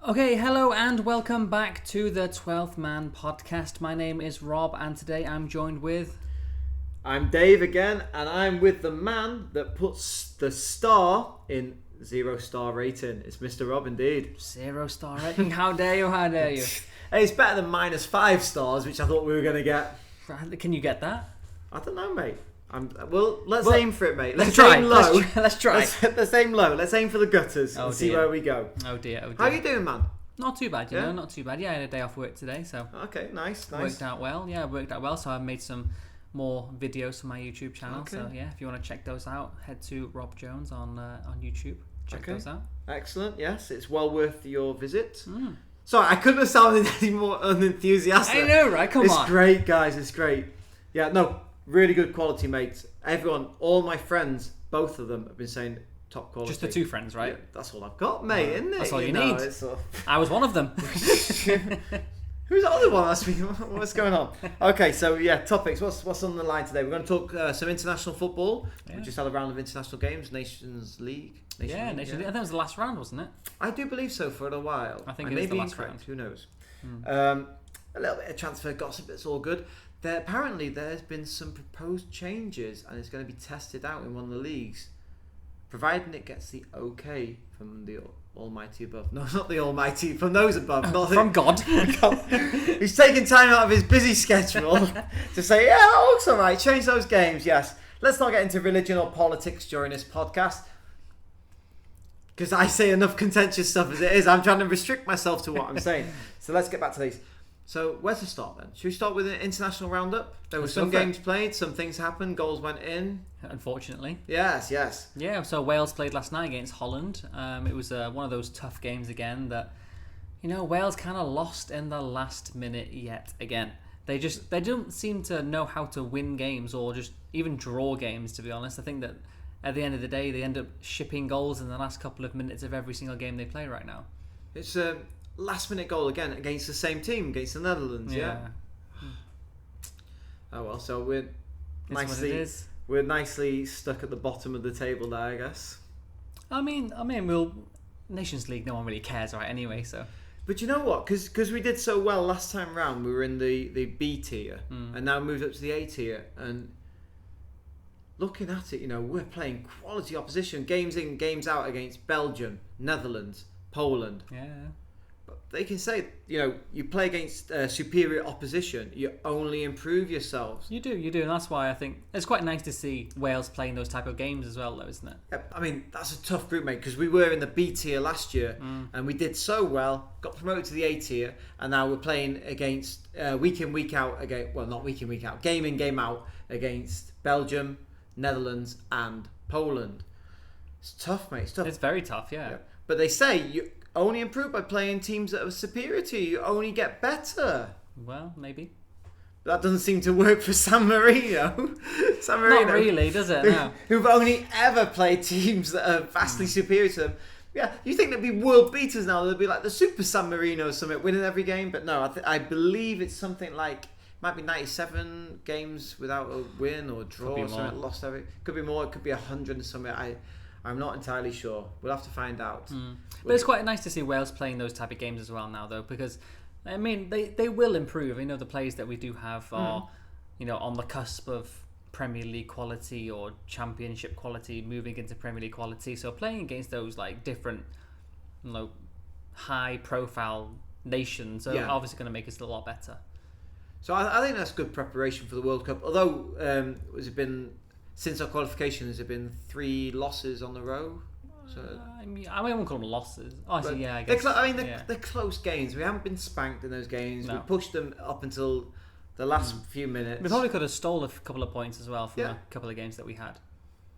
Okay, hello and welcome back to the 12th Man podcast. My name is Rob and today I'm joined with... I'm Dave again, and I'm with the man that puts the star in 0-star rating. It's Mr. Rob indeed. 0-star rating? How dare you, how dare you? Hey, it's better than -5 stars, which I thought we were going to get. Can you get that? I don't know, mate. Let's aim for it, mate. Let's try. aim low. Let's try. Let's aim low. Let's aim for the gutters and see where we go. Oh dear. How you doing, man? Not too bad, not too bad. Yeah, I had a day off work today, so... Okay, nice. Worked out well. Yeah, worked out well, so I've made some more videos for my YouTube channel. Okay. So yeah, if you want to check those out, head to Rob Jones on YouTube. Check those out. Excellent. Yes, it's well worth your visit. Sorry, I couldn't have sounded any more unenthusiastic. I know, right? Come on. It's great, guys. It's great. Yeah, no, really good quality, mates. Everyone, all my friends, both of them have been saying top quality. Just the two friends, right? Yeah, that's all I've got, mate, isn't it? That's all you need. I was one of them. Who's the other one? That's me. What's going on? Okay, so yeah, topics. What's on the line today? We're going to talk some international football. Yeah. We just had a round of international games, Nations League. Nations League. I think it was the last round, wasn't it? I do believe so for a while. I think it is the last round. Who knows? A little bit of transfer gossip. It's all good. Apparently, there's been some proposed changes, and it's going to be tested out in one of the leagues, providing it gets the okay from the Almighty above. No, not the Almighty, from those above. Not from God. He's taking time out of his busy schedule to say, yeah, that looks all right. Change those games, yes. Let's not get into religion or politics during this podcast, because I say enough contentious stuff as it is. I'm trying to restrict myself to what I'm saying. So let's get back to these. So where to start then? Should we start with an international roundup? There were some games played, some things happened, goals went in. Unfortunately. Yes. Yeah, so Wales played last night against Holland. It was one of those tough games again that, Wales kind of lost in the last minute yet again. They don't seem to know how to win games or just even draw games, to be honest. I think that at the end of the day, they end up shipping goals in the last couple of minutes of every single game they play right now. It's a last-minute goal again against the same team, against the Netherlands. Yeah. Oh well, so we're nicely stuck at the bottom of the table there, I guess. I mean, Nations League, no one really cares, right? Anyway, so. But you know what? Because we did so well last time round, we were in the B tier, and now moved up to the A tier, and looking at it, we're playing quality opposition, games in, games out against Belgium, Netherlands, Poland. Yeah. But they can say, you play against superior opposition, you only improve yourselves. You do, and that's why I think it's quite nice to see Wales playing those type of games as well, though, isn't it? Yeah, I mean, that's a tough group, mate, because we were in the B tier last year, and we did so well, got promoted to the A tier, and now we're playing against week in, week out, not week in, week out, game in, game out against Belgium, Netherlands, and Poland. It's tough, mate. It's tough. It's very tough, yeah. But they say you only improve by playing teams that are superior to you. You only get better. Well, maybe. That doesn't seem to work for San Marino. Not really, does it? No. Who've only ever played teams that are vastly superior to them. Yeah, you think they'd be world beaters now? They'd be like the Super San Marino or something, winning every game. But no, I believe it's something like, might be 97 games without a win or draw or something. Lost every. Could be more. It could be 100 or something. I'm not entirely sure. We'll have to find out. But it's quite nice to see Wales playing those type of games as well now, though, because I mean they will improve. The players that we do have are on the cusp of Premier League quality or Championship quality, moving into Premier League quality. So playing against those like different, high profile nations are obviously going to make us a lot better. So I think that's good preparation for the World Cup. Although since our qualification, has it been 3 losses on the row? So, I won't call them losses. Oh, actually, yeah, I guess. They're close games. We haven't been spanked in those games. No. We pushed them up until the last few minutes. We probably could have stole a couple of points as well from a couple of games that we had.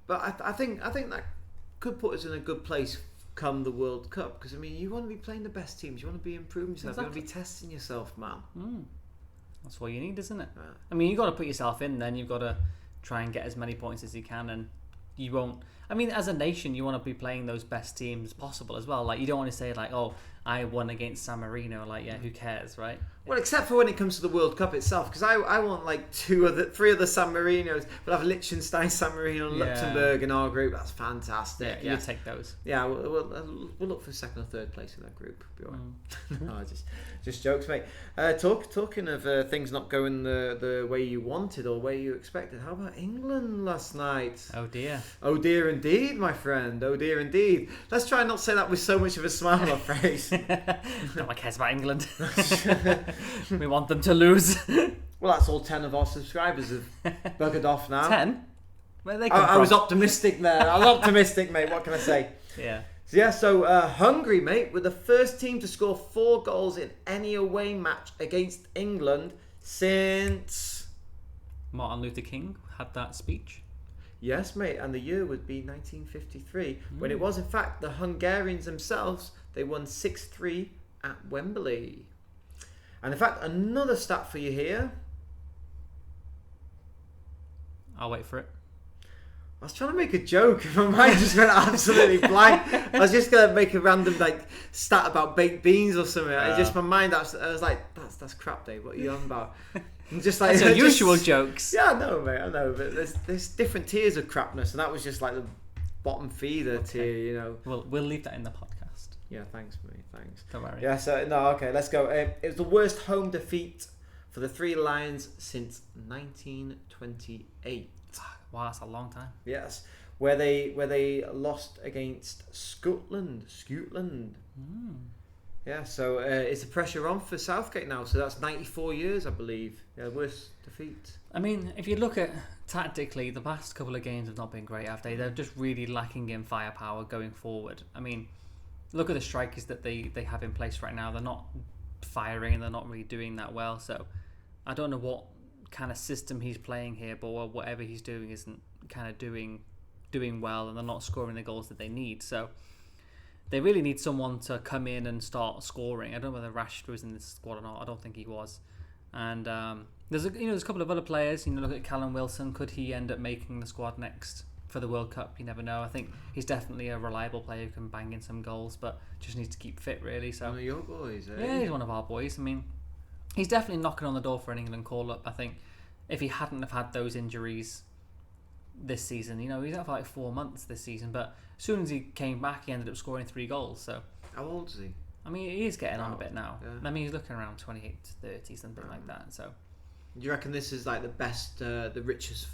But I think that could put us in a good place come the World Cup, because you want to be playing the best teams. You want to be improving yourself. Exactly. You want to be testing yourself, man. That's what you need, isn't it? Yeah. You've got to put yourself in. Then you've got to try and get as many points as you can, and you won't. As a nation, you want to be playing those best teams possible as well. Like, you don't want to say like, oh, I won against San Marino. Like, yeah, who cares, right? Well, except for when it comes to the World Cup itself, because I want like three other San Marinos. We'll have Liechtenstein, San Marino, and Luxembourg in our group. That's fantastic. Yeah, you take those. Yeah, we'll look for second or third place in that group. Be all right. No, just jokes, mate. Talking of things not going the way you wanted or way you expected, how about England last night? Oh dear. Oh dear indeed, my friend. Oh dear indeed. Let's try and not say that with so much of a smile on our face. No one cares about England. We want them to lose. Well, that's all 10 of our subscribers have buggered off now. 10? Where they come from? I was optimistic there. I was optimistic, mate. What can I say? Yeah. So Hungary, mate, were the first team to score 4 goals in any away match against England since... Martin Luther King had that speech. Yes, mate, and the year would be 1953, when it was, in fact, the Hungarians themselves. They won 6-3 at Wembley. And in fact, another stat for you here. I'll wait for it. I was trying to make a joke. My mind just went absolutely blank. I was just going to make a random stat about baked beans or something. My mind, I was like, that's crap, Dave. What are you on about? And just like that's unusual jokes. Yeah, I know, mate. I know, but there's different tiers of crapness, and that was just like the bottom feeder tier, you know. Well, we'll leave that in the podcast. Yeah, thanks, mate. Thanks. Don't worry. Yeah, so no, okay, let's go. It was the worst home defeat for the Three Lions since 1928. Wow, that's a long time. Yes, where they lost against Scotland. Yeah, so it's the pressure on for Southgate now. So that's 94 years, I believe. Yeah, worst defeat. I mean, if you look at tactically, the past couple of games have not been great, have they? They're just really lacking in firepower going forward. I mean, look at the strikers that they have in place right now. They're not firing and they're not really doing that well. So I don't know what kind of system he's playing here, but whatever he's doing isn't kind of doing well, and they're not scoring the goals that they need. So they really need someone to come in and start scoring. I don't know whether Rashford was in this squad or not. I don't think he was. And there's a couple of other players. Look at Callum Wilson. Could he end up making the squad next for the World Cup? You never know. I think he's definitely a reliable player who can bang in some goals, but just needs to keep fit, really. So one of your boys, eh? Yeah, he's one of our boys. I mean, he's definitely knocking on the door for an England call-up. I think if he hadn't have had those injuries this season, he's out for like 4 months this season, but as soon as he came back, he ended up scoring 3 goals. So how old is he? I mean, he is getting on a bit now. Yeah. I mean, he's looking around 28 to 30, something like that. So do you reckon this is like the best, the richest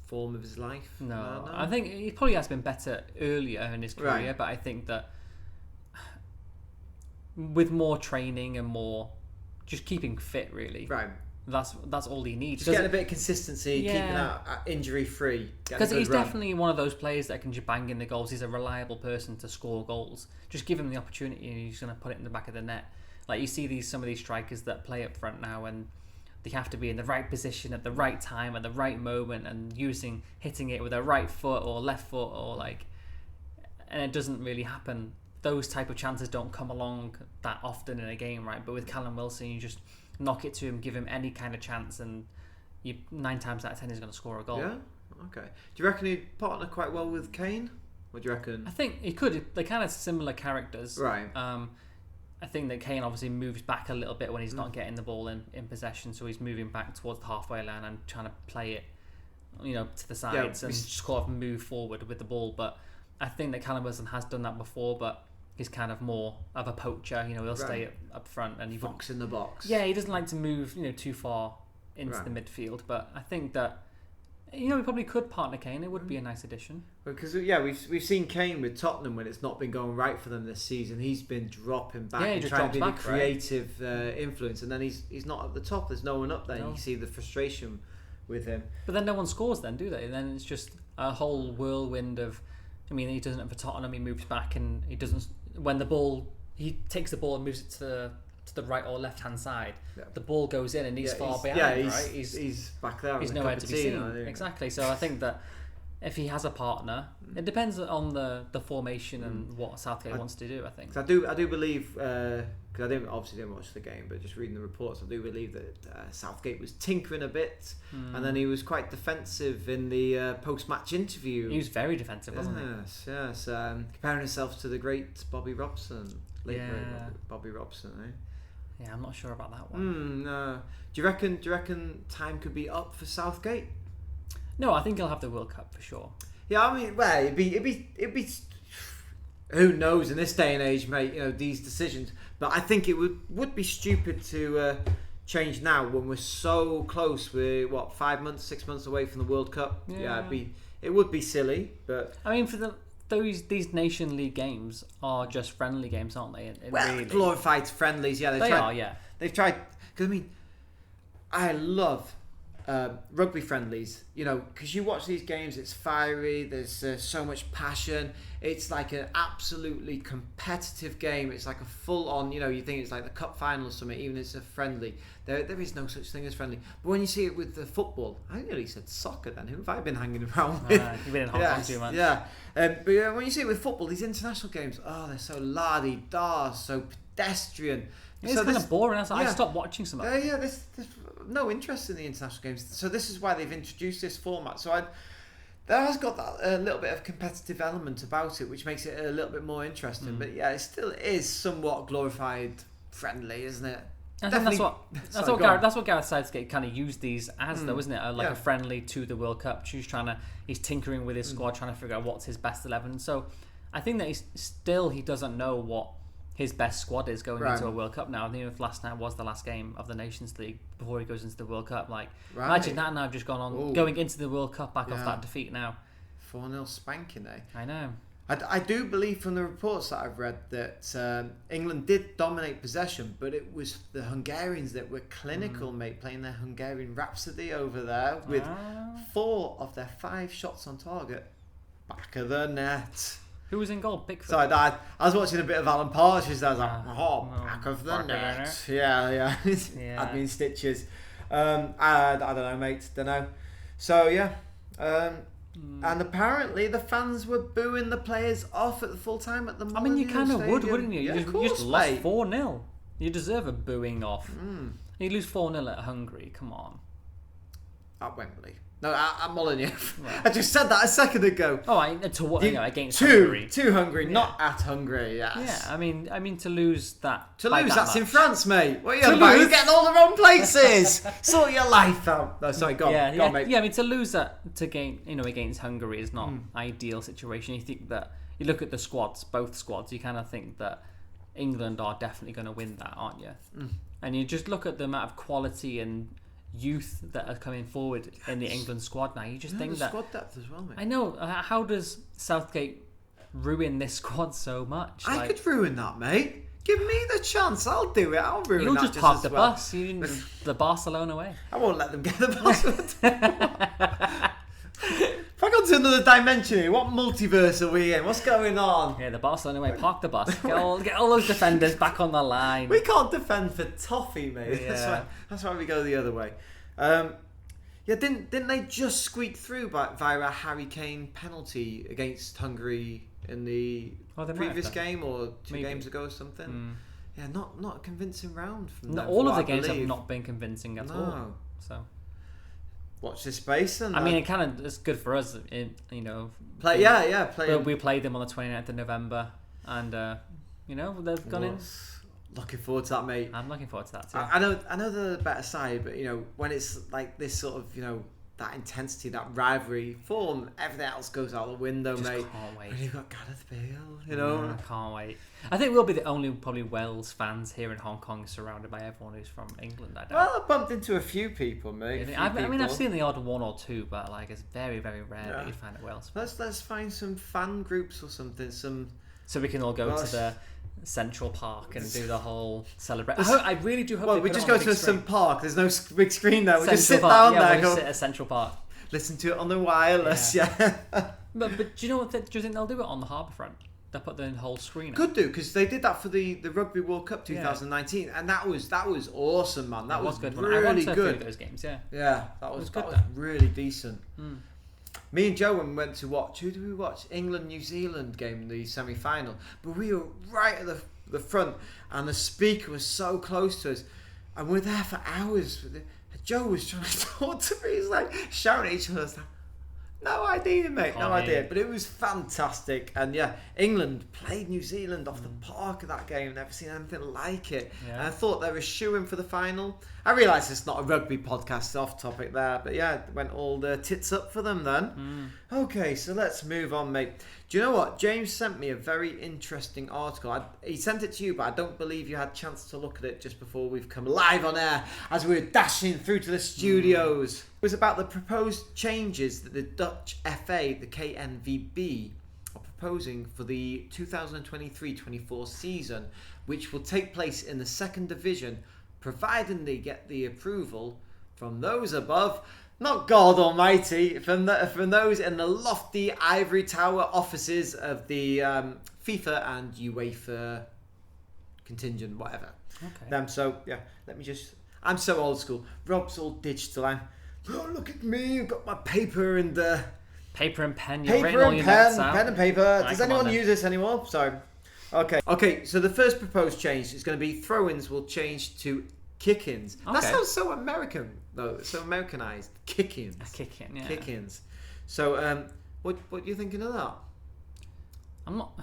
form of his life? No. I think he probably has been better earlier in his career, but I think that with more training and more just keeping fit, really, that's all he needs. Just getting a bit of consistency, keeping that injury free. Because he's definitely one of those players that can just bang in the goals. He's a reliable person to score goals. Just give him the opportunity and he's going to put it in the back of the net. Like you see some of these strikers that play up front now, and they have to be in the right position at the right time at the right moment, and hitting it with their right foot or left foot, and it doesn't really happen. Those type of chances don't come along that often in a game, right? But with Callum Wilson, you just knock it to him, give him any kind of chance, and 9 times out of 10 he's going to score a goal. Yeah. Okay. Do you reckon he'd partner quite well with Kane? What do you reckon? I think he could. They're kind of similar characters. Right. I think that Kane obviously moves back a little bit when he's not getting the ball in possession, so he's moving back towards the halfway line and trying to play it, to the sides and just sort of move forward with the ball. But I think that Callum Wilson has done that before, but he's kind of more of a poacher. He'll stay up front and fox in the box. Yeah, he doesn't like to move too far into the midfield. But I think that he probably could partner Kane. It would be a nice addition. Because we've seen Kane with Tottenham when it's not been going right for them this season. He's been dropping back and trying to be the creative influence, and then he's not at the top. There's no one up there. No. You see the frustration with him. But then no one scores then, do they? And then it's just a whole whirlwind of. I mean, he doesn't have for Tottenham. He moves back and he doesn't. When the ball, he takes the ball and moves it to the right or left hand side. Yeah. The ball goes in and he's far behind. Right? He's back there. He's nowhere to be seen. Exactly. So I think that if he has a partner. It depends on the formation and what Southgate wants to do, I think. I do believe, because I didn't watch the game, but just reading the reports, I do believe that Southgate was tinkering a bit, and then he was quite defensive in the post-match interview. He was very defensive, wasn't he? Yes, comparing himself to the great Bobby Robson, great Bobby Robson. Yeah, I'm not sure about that one. No. Do you reckon time could be up for Southgate? No, I think he'll have the World Cup for sure. Yeah, I mean, well, it'd be. Who knows in this day and age, mate? These decisions. But I think it would be stupid to change now when we're so close. We're 5 months, 6 months away from the World Cup. Yeah, it would be silly. But I mean, for these Nation League games are just friendly games, aren't they? Really. Glorified friendlies. Yeah, they are. Yeah, they've tried. Because I mean, I love rugby friendlies, because you watch these games, it's fiery, there's so much passion, it's like an absolutely competitive game, it's like a full-on, you think it's like the cup final or something, even if it's a friendly, there is no such thing as friendly. But when you see it with the football, I nearly said soccer then, who have I been hanging around with? You've been in Hong Kong too much. Yeah, but when you see it with football, these international games, they're so la-di-da, so pedestrian. It's kind of boring. I stopped watching some of it. There's no interest in the international games. So this is why they've introduced this format. So there has got that little bit of competitive element about it, which makes it a little bit more interesting. But yeah, it still is somewhat glorified friendly, isn't it? I think that's what Gareth Southgate kind of used these as, though, isn't it? A friendly to the World Cup. He's tinkering with his squad, trying to figure out what's his best 11. So I think that he doesn't know what his best squad is going into a World Cup now. I think if last night was the last game of the Nations League before he goes into the World Cup, imagine that now just gone on, going into the World Cup back off that defeat now. 4-0 spanking, eh? I know. I do believe from the reports that I've read that England did dominate possession, but it was the Hungarians that were clinical, mate, playing their Hungarian Rhapsody over there with 4 of their 5 shots on target back of the net. Who was in goal? Pickford. So I was watching a bit of Alan Partridge. I was like, back of the net. Yeah. Admin stitches. I don't know, mate. Don't know. So yeah. And apparently the fans were booing the players off at the full time at the Molineux I mean, you kind of would, Stadium. wouldn't you? You just lost 4-0. You deserve a booing off. You lose 4-0 at Hungary. Come on. At Wembley. No, at Molineux. Right. I just said that a second ago. Against Hungary. To Hungary, not at Hungary. Yes. Yeah, I mean to lose that. That's much. in France, mate. What are you about? You're getting all the wrong places. Sort your life out. No, sorry, go on, mate. Yeah, I mean to lose that to gain, against Hungary is not an ideal situation. You think that you look at the squads, both squads, you kind of think that England are definitely going to win that, aren't you? And you just look at the amount of quality and youth that are coming forward in the England squad now. You just think that squad depth as well, mate. I know. How does Southgate ruin this squad so much? I could ruin that, mate. Give me the chance. I'll do it. I'll ruin You'll that. You'll just park the bus. The Barcelona way. I won't let them get the bus. If I got to another dimension here, what multiverse are we in? What's going on? Yeah, the Barcelona way. Park the bus. Get all those defenders back on the line. We can't defend for toffee, mate. Yeah. That's why we go the other way. Didn't they just squeak through via a Harry Kane penalty against Hungary in the previous game or two games ago or something? Yeah, not a convincing round from them. All of the games have not been convincing at all. So watch this space, and I mean, it's good for us. Play. We played them on the 29th of November, and they've gone in. Looking forward to that, mate. I'm looking forward to that too. I know they're the better side, but when it's like this sort of that intensity, that rivalry form, everything else goes out the window, mate. Can't wait. When you've got Gareth Bale, I can't wait. I think we'll be the only probably Wales fans here in Hong Kong, surrounded by everyone who's from England. Well, I bumped into a few people, mate. I've seen the odd one or two, but it's very, very rare that you find a Wales fan. Let's find some fan groups or something. So we can all go to the Central Park and do the whole celebration. I really do hope. Well, we just go to some park. There's no big screen there. We just sit down there. We'll sit at Central Park. Listen to it on the wireless. Yeah. But do you know what? Do you think they'll do it on the harbour front? They'll put the whole screen. Could do, because they did that for the Rugby World Cup 2019, and that was awesome, man. That was good. Really I went to good. a few of those games. Yeah. Yeah, that was really decent. Me and Joe, when we went to watch, who did we watch? England-New Zealand game in the semi-final. But we were right at the front, and the speaker was so close to us, and we were there for hours. Joe was trying to talk to me. He's like shouting at each other. Like, no idea, mate. No idea. But it was fantastic. And yeah, England played New Zealand off the park of that game. Never seen anything like it. Yeah. And I thought they were shooing for the final. I realise it's not a rugby podcast, off topic there. But yeah, it went all the tits up for them then. Okay, so let's move on, mate. Do you know what? James sent me a very interesting article. He sent it to you, but I don't believe you had a chance to look at it just before we've come live on air as we were dashing through to the studios. It was about the proposed changes that the Dutch FA, the KNVB, are proposing for the 2023-24 season, which will take place in the second division, providing they get the approval from those above. Not God Almighty, from those in the lofty ivory tower offices of the FIFA and UEFA contingent, whatever. Okay. So yeah, I'm so old school. Rob's all digital. Look at me, I've got my paper and paper and pen. Pen and paper. Does anyone use this anymore? Sorry. Okay. So the first proposed change is going to be throw-ins will change to kick-ins. Okay. That sounds so American, though. It's so Americanized. Kick-ins. A kick-in, yeah. Kick-ins. So, what are you thinking of that? I'm not...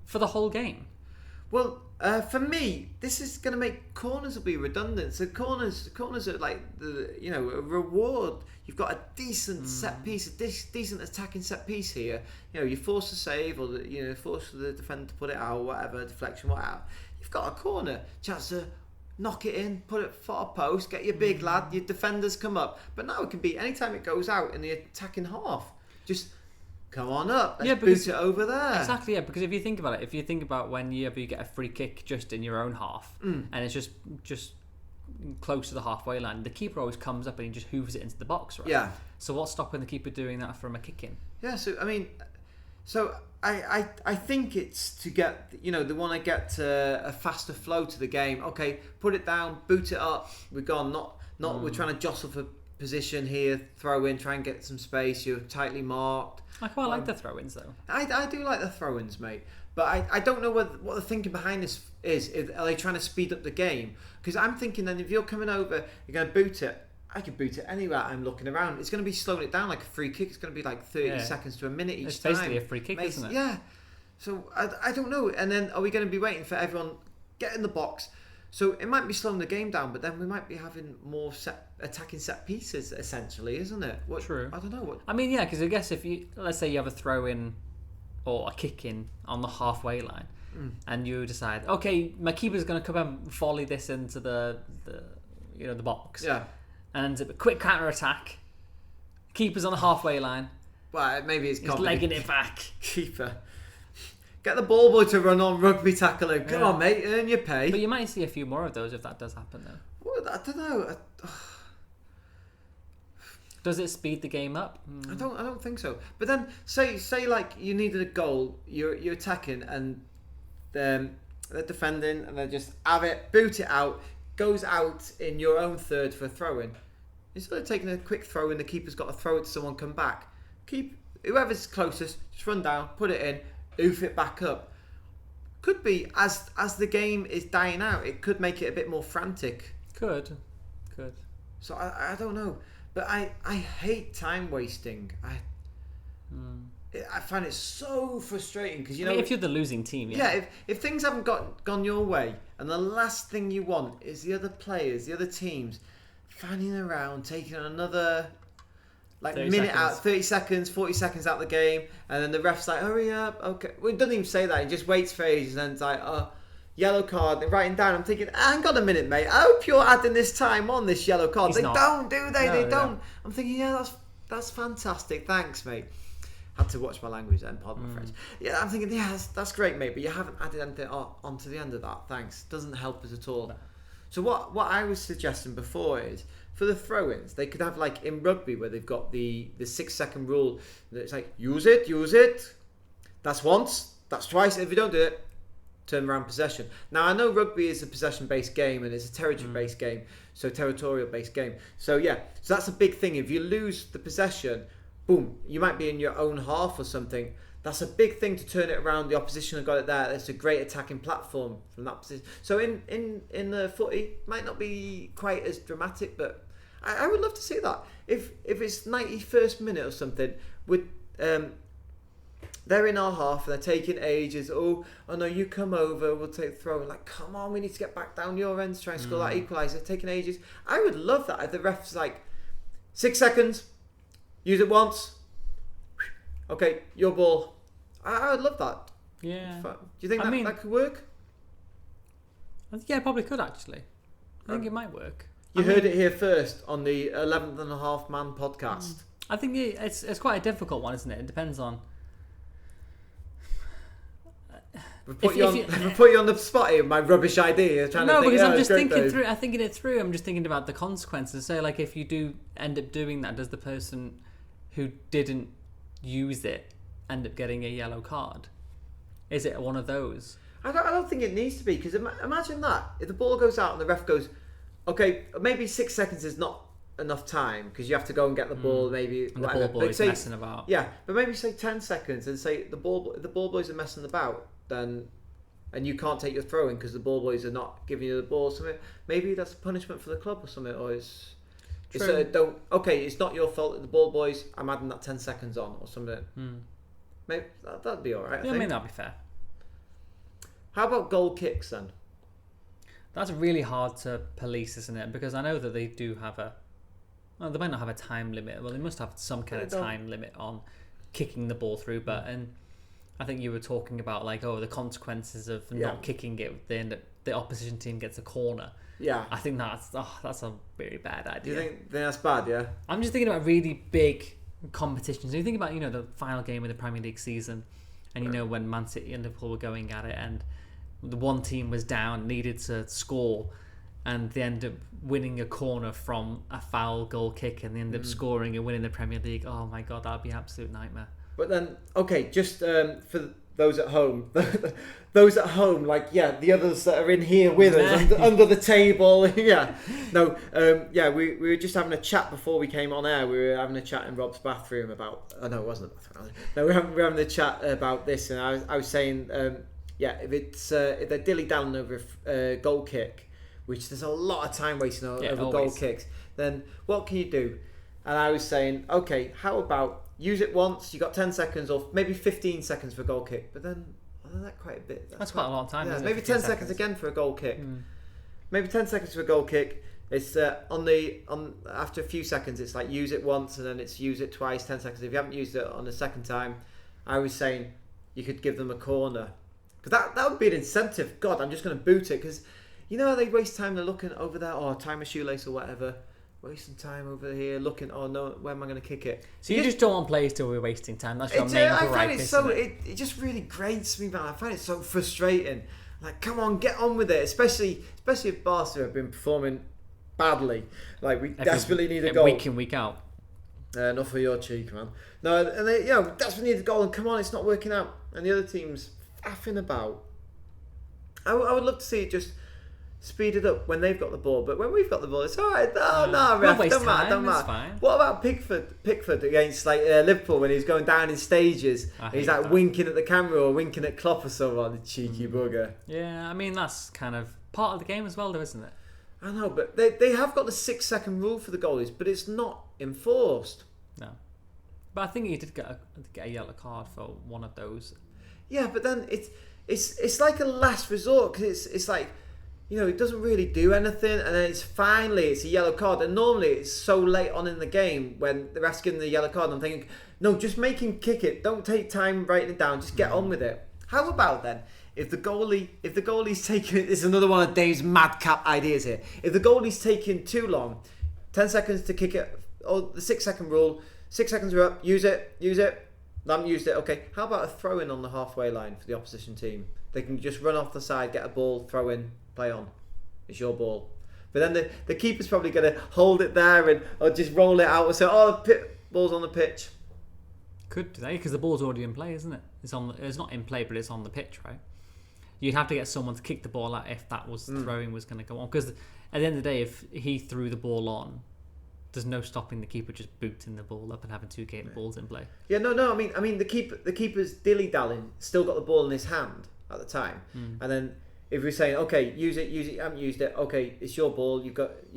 For the whole game? Well, for me, this is going to make corners will be redundant. So corners are like a reward. You've got a decent set piece, a decent attacking set piece here. You know, you force a save or force the defender to put it out, whatever, deflection, whatever. You've got a corner chance to knock it in, put it far post, get your big lad, your defenders come up. But now it can be anytime it goes out in the attacking half. Just come on up, let's boot it over there. Exactly, yeah, because if you think about it, if you think about when you get a free kick just in your own half, and it's just close to the halfway line, the keeper always comes up and he just hoovers it into the box, right? Yeah. So what's stopping the keeper doing that from a kick-in? Yeah, so I mean... So I think it's to get, they want to get a faster flow to the game. Okay, put it down, boot it up. We're gone. Not we're trying to jostle for position here. Throw in, try and get some space. You're tightly marked. I quite like the throw-ins though. I do like the throw-ins, mate. But I don't know what the thinking behind this is. Are they trying to speed up the game? Because I'm thinking then if you're coming over, you're going to boot it. I could boot it anywhere I'm looking around. It's going to be slowing it down like a free kick. It's going to be like 30 seconds to a minute each time. It's basically a free kick, isn't it? Yeah. So I don't know. And then are we going to be waiting for everyone get in the box? So it might be slowing the game down, but then we might be having more attacking set pieces, essentially, isn't it? True. I don't know. I mean, yeah, because I guess if let's say you have a throw in or a kick in on the halfway line, and you decide, okay, my keeper's going to come and volley this into the box. Yeah. And a quick counter attack. Keeper's on the halfway line. Well, maybe he's legging it back. Keeper. Get the ball boy to run on, rugby tackle him. Come on, mate, earn your pay. But you might see a few more of those if that does happen, though. Well, I don't know. Does it speed the game up? I don't think so. But then say like you needed a goal, you're attacking and they're defending and they just have it, boot it out, goes out in your own third for a throw-in. Instead of taking a quick throw in, the keeper's got to throw it to someone, come back. Whoever's closest, just run down, put it in, oof it back up. Could be, as the game is dying out, it could make it a bit more frantic. Could. So I don't know. But I hate time wasting. I find it so frustrating because if you're the losing team, if things haven't gone your way and the last thing you want is the other players, the other teams fanning around, taking another minute out, 30 seconds, 40 seconds out of the game, and then the ref's like, hurry up, okay. Well, he doesn't even say that, he just waits for ages and then it's like, yellow card, and writing down. I'm thinking, hang on a minute, mate, I hope you're adding this time on this yellow card. They don't, do they? No, they don't. I'm thinking, that's fantastic, thanks, mate. Had to watch my language then, pardon my French. Yeah, I'm thinking, that's great, mate, but you haven't added anything on to the end of that, thanks. Doesn't help us at all. No. So what I was suggesting before is, for the throw-ins, they could have like in rugby where they've got the 6-second rule. That it's like, use it. That's once, that's twice. If you don't do it, turn around possession. Now, I know rugby is a possession-based game and it's a territory-based game, so territorial-based game. So, yeah, so that's a big thing. If you lose the possession, boom, you might be in your own half or something. That's a big thing to turn it around. The opposition have got it there. It's a great attacking platform from that position. So in the footy, might not be quite as dramatic, but I would love to see that. If it's 91st minute or something, with they're in our half and they're taking ages. Oh no, you come over, we'll take the throw. Like, come on, we need to get back down your end to try and score that equaliser. They're taking ages. I would love that if the ref's like 6 seconds, use it once. Okay, your ball. I would love that. Yeah. Do you think that could work? Yeah, it probably could actually. I think it might work. You heard it here first on the 11th and a half man podcast. I think it's quite a difficult one, isn't it? It depends on. We put you on the spot here with my rubbish idea. Because I'm just thinking through. I'm thinking it through. I'm just thinking about the consequences. So, like, if you do end up doing that, does the person who didn't use it end up getting a yellow card? Is it one of those? I don't think it needs to be, because imagine that if the ball goes out and the ref goes, okay, maybe 6 seconds is not enough time because you have to go and get the ball. Maybe and the ball boy's messing about. Yeah, but maybe say 10 seconds and say the ball boys are messing about. Then, and you can't take your throw in because the ball boys are not giving you the ball. Something maybe that's a punishment for the club or something, or it's it's not your fault. The ball boys, I'm adding that 10 seconds on or something. Maybe that'd be all right. I mean, that'd be fair. How about goal kicks then? That's really hard to police, isn't it? Because I know that they do have they might not have a time limit. Well, they must have some kind of time limit on kicking the ball through, but I think you were talking about the consequences of not kicking it. The opposition team gets a corner. Yeah, I think that's a very bad idea. Do you think that's bad? Yeah, I'm just thinking about really big competitions. You think about the final game of the Premier League season, and when Man City and Liverpool were going at it, and the one team was down, needed to score, and they end up winning a corner from a foul goal kick, and they end up scoring and winning the Premier League. Oh my God, that'd be an absolute nightmare. But then, okay, just for those at home, the others that are in here with us, under the table, we were just having a chat before we came on air. We were having a chat in Rob's bathroom about, it wasn't a bathroom. No, we were having a chat about this, and I was saying, if they're dilly-dallying over a goal kick, which there's a lot of time wasting over goal kicks, then what can you do? And I was saying, okay, how about use it once, you got 10 seconds or maybe 15 seconds for a goal kick, but then that's quite a bit. That's quite a long time. Yeah, maybe 10 seconds again for a goal kick. Maybe 10 seconds for a goal kick. It's after a few seconds, it's like use it once and then it's use it twice, 10 seconds. If you haven't used it on the second time, I was saying you could give them a corner, because that would be an incentive. God, I'm just going to boot it, because they waste time. They're looking over there, time a shoelace or whatever. Wasting time over here looking, oh no, where am I going to kick it? So you just don't want players to be wasting time. That's your main gripe. I find it just really grates me, man. I find it so frustrating. Like, come on, get on with it. Especially if Barca have been performing badly. Like, we desperately need a goal. Week in, week out. Enough for your cheek, man. No, and they, desperately need a goal, and come on, it's not working out. And the other team's faffing about. I would love to see it just speed it up when they've got the ball, but when we've got the ball, it's all right. No, ref, don't matter. Fine. What about Pickford against Liverpool when he's going down in stages? He's winking at the camera or winking at Klopp or someone, the cheeky bugger. Yeah, I mean that's kind of part of the game as well, though, isn't it? I know, but they have got the 6 second rule for the goalies, but it's not enforced. No, but I think he did get a yellow card for one of those. Yeah, but then it's like a last resort, because it's like, it doesn't really do anything, and then it's a yellow card. And normally it's so late on in the game when the ref's giving the yellow card, and I'm thinking, no, just make him kick it. Don't take time writing it down. Just get on with it. How about then, if the goalie's taking it, this is another one of Dave's madcap ideas here. If the goalie's taking too long, 10 seconds to kick it, or the 6 second rule, 6 seconds are up, use it. They haven't used it. Okay, how about a throw in on the halfway line for the opposition team? They can just run off the side, get a ball, throw in, play on. It's your ball. But then the keeper's probably going to hold it there or just roll it out and say, ball's on the pitch. Could do that, because the ball's already in play, isn't it? It's not in play, but it's on the pitch, right? You'd have to get someone to kick the ball out if that was throwing was going to go on. Because at the end of the day, if he threw the ball on, there's no stopping the keeper just booting the ball up and having two balls in play. Yeah, no. I mean, the keeper's dilly-dallying, still got the ball in his hand at the time, and then if we're saying, okay, use it, you haven't used it, okay, it's your ball, you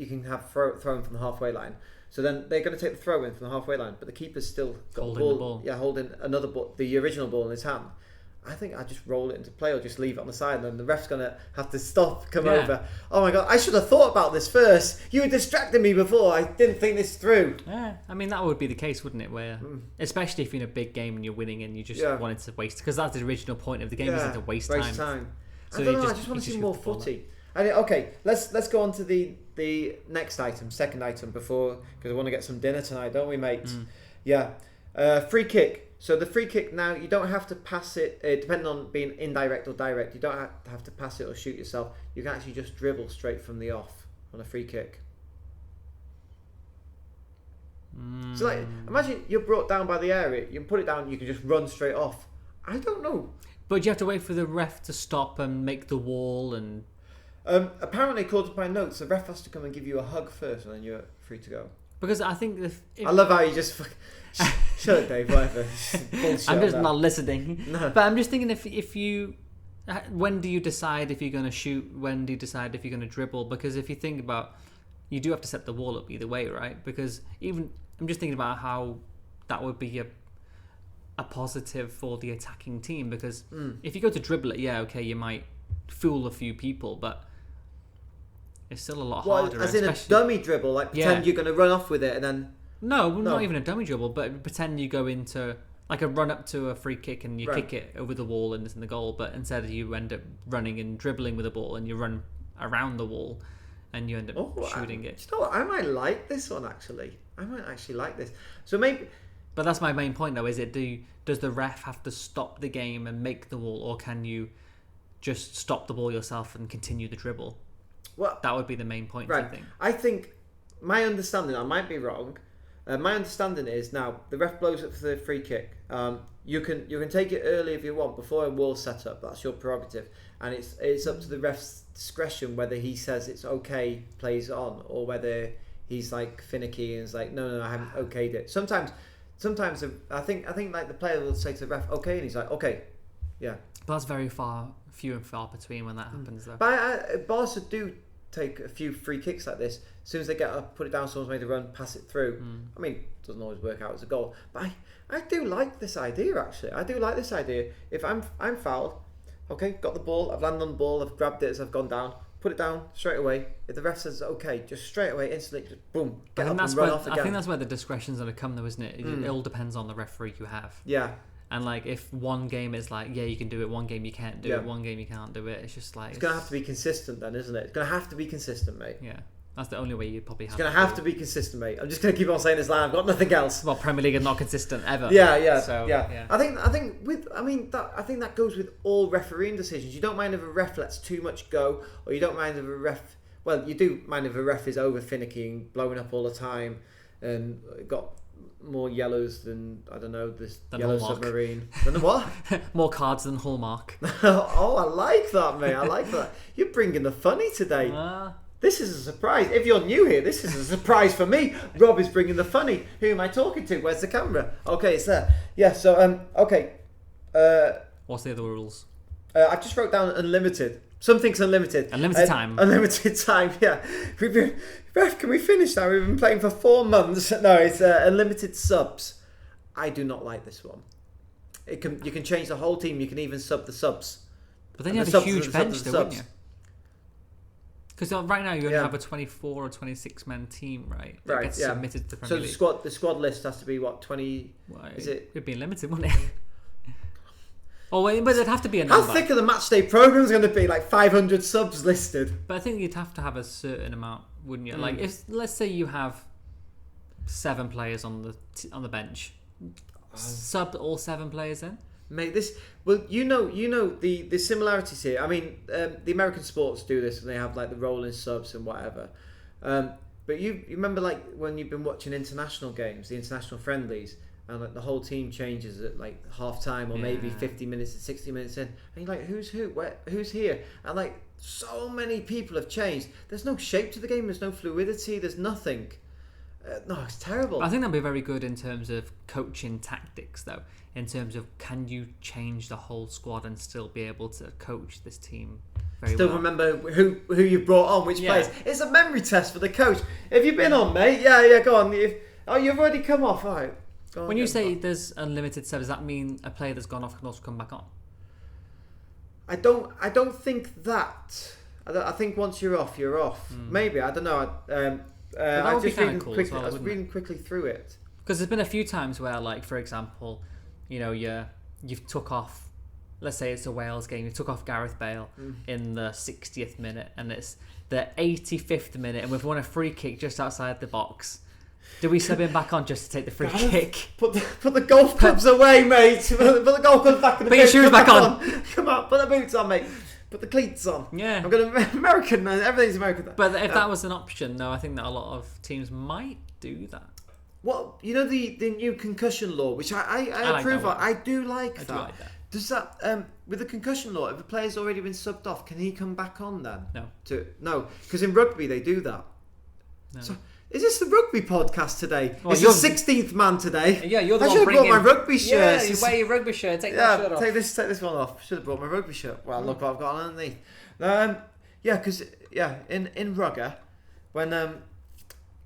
can have thrown from the halfway line. So then they're going to take the throw in from the halfway line, but the keeper's still got holding the ball. Yeah, holding another ball, the original ball in his hand. I think I just roll it into play or just leave it on the side, and then the ref's going to have to stop, come over. Oh my God, I should have thought about this first. You were distracting me before. I didn't think this through. Yeah, I mean, that would be the case, wouldn't it? Where, especially if you're in a big game and you're winning and you just wanted to waste, because that's the original point of the game, isn't to waste time. So I don't know, I just want to see more footy. And okay, let's go on to the next item, second item, because I want to get some dinner tonight, don't we, mates? Yeah. Free kick. So the free kick now, you don't have to pass it, depending on being indirect or direct, you don't have to pass it or shoot yourself. You can actually just dribble straight from the off on a free kick. So like, imagine you're brought down by the area, you can put it down, you can just run straight off. I don't know. But you have to wait for the ref to stop and make the wall and... apparently, according to my notes, the ref has to come and give you a hug first, and then you're free to go. Because I think I love how you just shut it, Dave. Whatever. I'm just not listening. No. But I'm just thinking if you, when do you decide if you're going to shoot? When do you decide if you're going to dribble? Because if you think about, you do have to set the wall up either way, right? Because even I'm just thinking about how that would be a positive for the attacking team. Because if you go to dribble it, okay, you might fool a few people, but it's still a lot harder. As in a dummy dribble, like pretend you're going to run off with it and then... No, not even a dummy dribble, but pretend you go into like a run up to a free kick and you kick it over the wall and it's in the goal, but instead you end up running and dribbling with the ball and you run around the wall and you end up shooting it. You know what? I might like this one, actually. I might actually like this. So maybe... But that's my main point, though, is does the ref have to stop the game and make the wall, or can you just stop the ball yourself and continue the dribble? Well, that would be the main point, right. I think. I think my understanding, I might be wrong, my understanding is now the ref blows up for the free kick. You can take it early if you want, before a wall's set up. That's your prerogative, and it's up to the ref's discretion whether he says it's okay, plays on, or whether he's like finicky and is like, no, I haven't okayed it. Sometimes I think like the player will say to the ref, okay, and he's like, okay, yeah. But that's very few and far between when that happens, though. But Barca do take a few free kicks like this. As soon as they get up, put it down, someone's made a run, pass it through. I mean, it doesn't always work out as a goal. But I do like this idea, actually. I do like this idea. If I'm fouled, okay, got the ball, I've landed on the ball, I've grabbed it as I've gone down, put it down straight away. If the ref says okay, just straight away, instantly, just boom, get up and run off again. I think that's where the discretion's going to come, though, isn't it? It all depends on the referee you have. Yeah. And like, if one game is like, you can do it, one game you can't do it, one game you can't do it, it's just like... It's going to have to be consistent then, isn't it? It's going to have to be consistent, mate. Yeah. That's the only way you probably have. It's going to have to be consistent, mate. I'm just going to keep on saying this line. I've got nothing else. Well, Premier League is not consistent ever. Yeah. So, yeah. I think that goes with all refereeing decisions. You don't mind if a ref lets too much go, or you don't mind if a ref... Well, you do mind if a ref is over finicky and blowing up all the time and got more yellows than, I don't know, this yellow Hallmark. Submarine. Than the what? More cards than Hallmark. Oh, I like that, mate. I like that. You're bringing the funny today. This is a surprise. If you're new here, this is a surprise for me. Rob is bringing the funny. Who am I talking to? Where's the camera? Okay, it's there. Yeah, so, okay. What's the other rules? I just wrote down unlimited. Something's unlimited. Unlimited time. Unlimited time, yeah. Ref, can we finish now? We've been playing for 4 months. No, it's unlimited subs. I do not like this one. You can change the whole team. You can even sub the subs. But then you have a huge bench, though, wouldn't you? Because right now you only have a 24 or 26 man team, right? That gets submitted to the Premier League. So the squad list has to be what, 20? Is it? It'd be limited, wouldn't it? Oh, wait, but it'd have to be a number. How thick are the matchday programs going to be? Like 500 subs listed. But I think you'd have to have a certain amount, wouldn't you? Like, if let's say you have 7 players on the bench, sub all 7 players in. Mate, you know the similarities here. I mean, the American sports do this, and they have like the rolling subs and whatever. But you remember like when you've been watching international games, the international friendlies, and like the whole team changes at like half time or maybe 50 minutes and 60 minutes in, and you're like, who's who? Who's here? And like so many people have changed. There's no shape to the game. There's no fluidity. There's nothing. No, it's terrible. I think that'll be very good in terms of coaching tactics, though. In terms of, can you change the whole squad and still be able to coach this team very Still well? remember who you brought on, which Yeah. players. It's a memory test for the coach. Have you been on, mate? Yeah, go on. You've already come off. All right. Go on, When you get say on. there's unlimited subs, does that mean a player that's gone off can also come back on? I don't think that. I think once you're off, you're off. Maybe, I don't know. that would be kinda cool as well, I was wouldn't reading quickly through it. Because there's been a few times where, like, for example, you've took off, let's say it's a Wales game, you took off Gareth Bale in the 60th minute, and it's the 85th minute, and we've won a free kick just outside the box. Do we sub him back on just to take the free kick? Put the golf clubs away, mate. Put the golf clubs back in the Put your boot. shoes Come back on. Come on, put the boots on, mate. Put the cleats on. Yeah. I'm going to American, man. Everything's American. But if that was an option, no, I think that a lot of teams might do that. What, you know, the new concussion law, which I like approve that of. one. I do like I that. do like that. Does that with the concussion law, if a player's already been subbed off, can he come back on then? No. Because in rugby they do that. No. So, is this the rugby podcast today? Well, It's the 16th man today. Yeah, you're the I one should have bringing... brought my rugby shirt. Yeah, you wear your rugby shirt, take that shirt off. take this one off. Should have brought my rugby shirt. Well, look what I've got on underneath. Because in rugger, when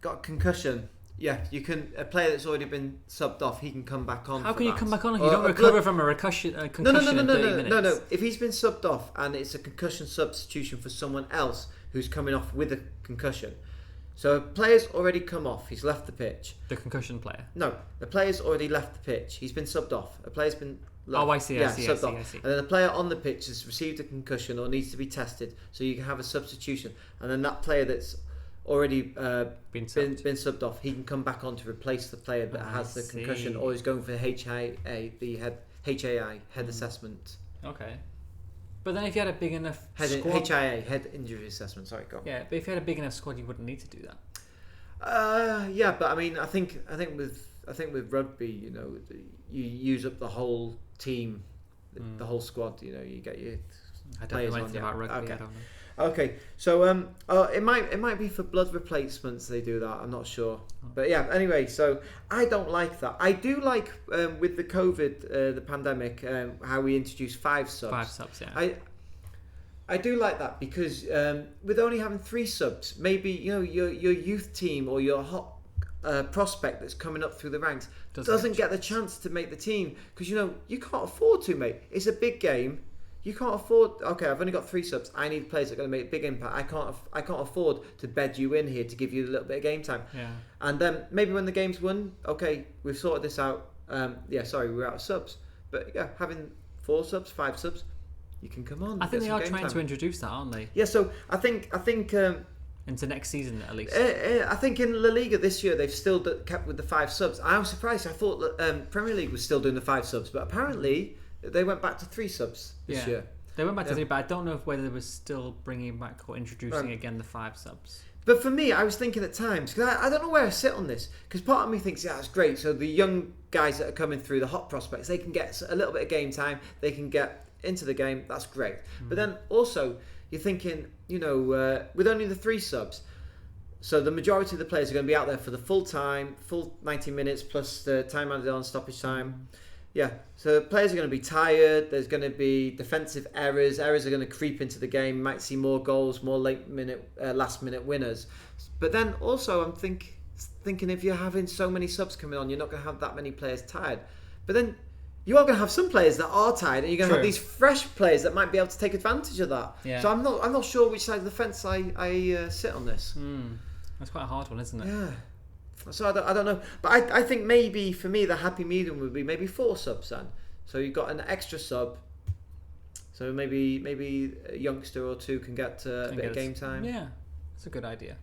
got a concussion, you can, a player that's already been subbed off, he can come back on. How for can you that. come back on if Or you don't a recover from a concussion in 30 minutes? No. If he's been subbed off and it's a concussion substitution for someone else who's coming off with a concussion. So a player's already come off, he's left the pitch. The concussion player? No, the player's already left the pitch. He's been subbed off. A player's been left. Oh, I see. Subbed off. And then the player on the pitch has received a concussion or needs to be tested, so you can have a substitution. And then that player that's already been subbed off, he can come back on to replace the player that has the concussion or is going for HIA, the HAI, head assessment. Okay. But then if you had a big enough squad... HIA, head injury assessment, sorry, go on. Yeah, but if you had a big enough squad, you wouldn't need to do that. But I mean, I think with rugby, you know, you use up the whole team, the whole squad. You know, you get your I don't know anything about rugby. Okay. I don't know. Okay, so it might be for blood replacements they do that. I'm not sure, but yeah. Anyway, so I don't like that. I do like with the COVID, the pandemic, how we introduced 5 subs. 5 subs, yeah. I do like that because with only having 3 subs, maybe your youth team or your hot prospect that's coming up through the ranks doesn't get the chance to make the team because you can't afford to, mate. It's a big game. You can't afford. Okay, I've only got 3 subs. I need players that are going to make a big impact. I can't afford to bed you in here to give you a little bit of game time. Yeah. And then maybe when the game's won, okay, we've sorted this out. We're out of subs. But yeah, having 4 subs, 5 subs, you can come on. I think they are trying to introduce that, aren't they? Yeah. So I think. Into next season at least. I think in La Liga this year they've still kept with the 5 subs. I was surprised. I thought that Premier League was still doing the 5 subs, but apparently they went back to 3 subs this year. They went back to 3, but I don't know whether they were still bringing back or introducing again the 5 subs. But for me, I was thinking at times, because I don't know where I sit on this, because part of me thinks, yeah, that's great. So the young guys that are coming through, the hot prospects, they can get a little bit of game time. They can get into the game. That's great. But then also, you're thinking, with only the 3 subs, so the majority of the players are going to be out there for the full 90 minutes plus the time added on, stoppage time. Yeah, so players are going to be tired. There's going to be defensive errors. Errors are going to creep into the game. You might see more goals, more last minute winners. But then also, I'm thinking if you're having so many subs coming on, you're not going to have that many players tired. But then you are going to have some players that are tired, and you're going to have these fresh players that might be able to take advantage of that. Yeah. So I'm not sure which side of the fence I sit on this. That's quite a hard one, isn't it? Yeah. So I don't know, but I think maybe for me the happy medium would be maybe 4 subs then. So you've got an extra sub, so maybe a youngster or 2 can get a bit of game time. Yeah, that's a good idea.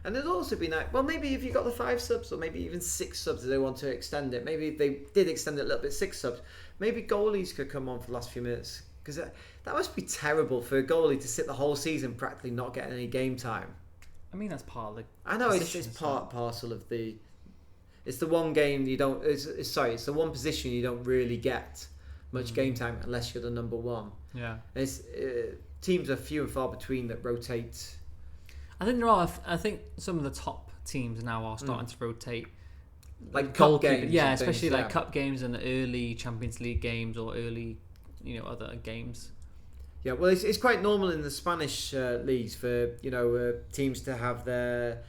And there'd also be maybe if you got the 5 subs or maybe even 6 subs if they want to extend it. Maybe if they did extend it a little bit, 6 subs. Maybe goalies could come on for the last few minutes because that must be terrible for a goalie to sit the whole season practically not getting any game time. I mean, that's part of the... I know it's part parcel of the... It's the one game you don't... It's the one position you don't really get much game time unless you're the number 1. Yeah. Teams are few and far between that rotate. I think there are... I think some of the top teams now are starting to rotate. Like cup games. Yeah, and especially things, like cup games and early Champions League games or early, other games. Yeah, well, it's quite normal in the Spanish leagues for teams to have their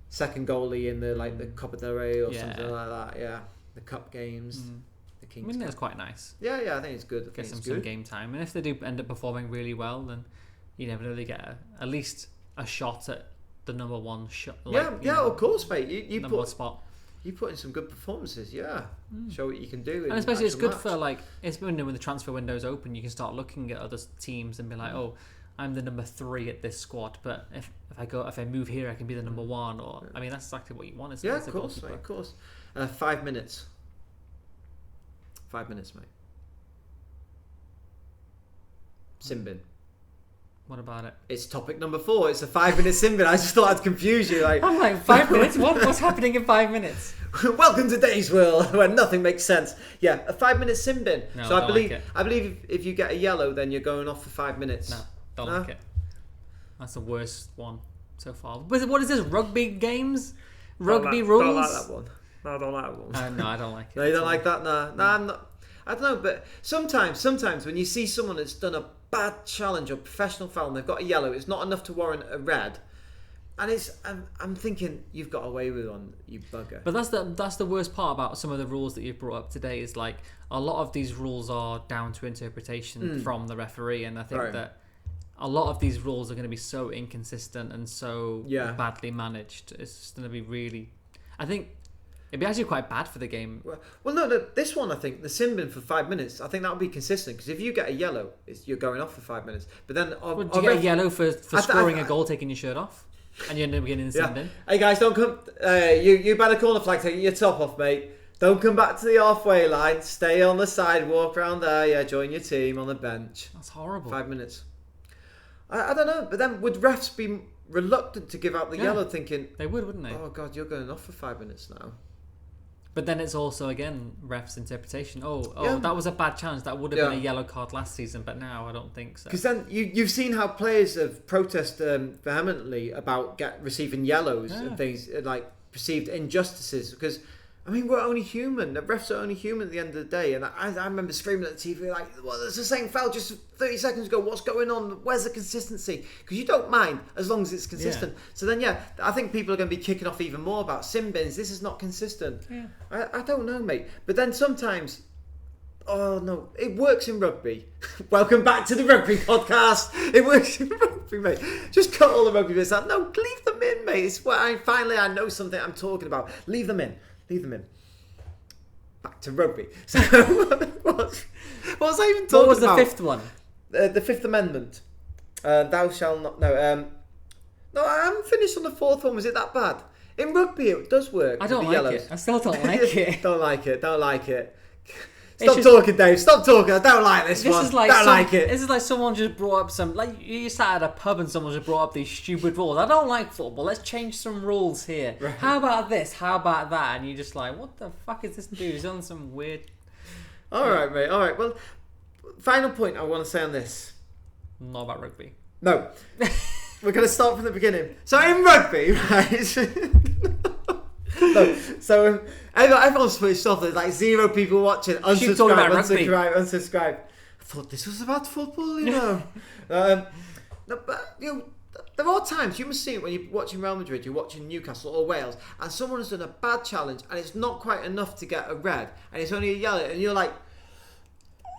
second goalie in the Copa del Rey or something like that. Yeah, the cup games, the Kings. That's quite nice. Yeah, I think it's good. Get some game time, and if they do end up performing really well, then you never know, they get at least a shot at the number one shot. Of course, mate. You number one spot. You put in some good performances, Show what you can do. And especially it's good for it's when the transfer window's open, you can start looking at other teams and be like, oh, I'm the number 3 at this squad, but if I move here, I can be the number 1. Or I mean, that's exactly what you want. Isn't it? Of course, mate, of course. 5 minutes. 5 minutes, mate. Simbin. What about it? It's topic number 4. It's a 5-minute Simbin. I just thought I'd confuse you. I'm like, 5 minutes? What's happening in 5 minutes? Welcome to Dave's World, where nothing makes sense. Yeah, a 5-minute Simbin. No, so I believe if you get a yellow, then you're going off for 5 minutes. No, don't like it. That's the worst one so far. What is this? Rugby games? Rugby rules? Don't like that one. No, I don't like that one. No, I don't like it. No, you don't like that? No, I'm not. I don't know, but sometimes when you see someone that's done a bad challenge or professional foul and they've got a yellow, it's not enough to warrant a red. And I'm thinking, you've got away with one, you bugger. But that's the worst part about some of the rules that you've brought up today is like a lot of these rules are down to interpretation from the referee, and I think that a lot of these rules are going to be so inconsistent and so badly managed. It's just going to be really... I think it'd be actually quite bad for the game. Well, no, this one, I think, the Simbin for 5 minutes, I think that would be consistent, because if you get a yellow, you're going off for 5 minutes. But then... do you get a yellow for scoring a goal, taking your shirt off? And you're beginning the Simbin? Hey guys, don't come... you better corner flag, taking your top off, mate. Don't come back to the halfway line. Stay on the side, walk around there. Yeah, join your team on the bench. That's horrible. 5 minutes. I don't know, but then would refs be reluctant to give out the yellow, thinking... They would, wouldn't they? Oh, God, you're going off for 5 minutes now. But then it's also, again, refs' interpretation. That was a bad challenge. That would have been a yellow card last season, but now I don't think so. Because then you've seen how players have protested vehemently about receiving yellows and things, like perceived injustices. Because, I mean, we're only human. The refs are only human at the end of the day. And I remember screaming at the TV, like, well, there's the same foul just 30 seconds ago. What's going on? Where's the consistency? Because you don't mind as long as it's consistent. So then, I think people are going to be kicking off even more about Simbins. This is not consistent. Yeah. I don't know, mate. But then sometimes... Oh, no. It works in rugby. Welcome back to the rugby podcast. It works in rugby, mate. Just cut all the rugby bits out. No, leave them in, mate. It's where I know something I'm talking about. Leave them in. Back to rugby. So, what was I even talking about? What was the fifth one? The Fifth Amendment. Thou shalt not... No, I haven't finished on the fourth one. Was it that bad? In rugby, it does work. I don't like it. I still don't like it. Don't like it. Stop talking, Dave. Stop talking. I don't like this one. Don't like it. This is like someone just brought up some... Like, you sat at a pub and someone just brought up these stupid rules. I don't like football. Let's change some rules here. Right. How about this? How about that? And you're just like, what the fuck is this dude? He's on some weird... All right, mate. All right. Well, final point I want to say on this. Not about rugby. No. We're going to start from the beginning. So, in rugby, right... No, so everyone's switched off. There's like 0 people watching. Unsubscribe. I thought this was about football, no, but there are times you must see it when you're watching Real Madrid, you're watching Newcastle or Wales, and someone has done a bad challenge and it's not quite enough to get a red, and it's only a yellow, and you're like,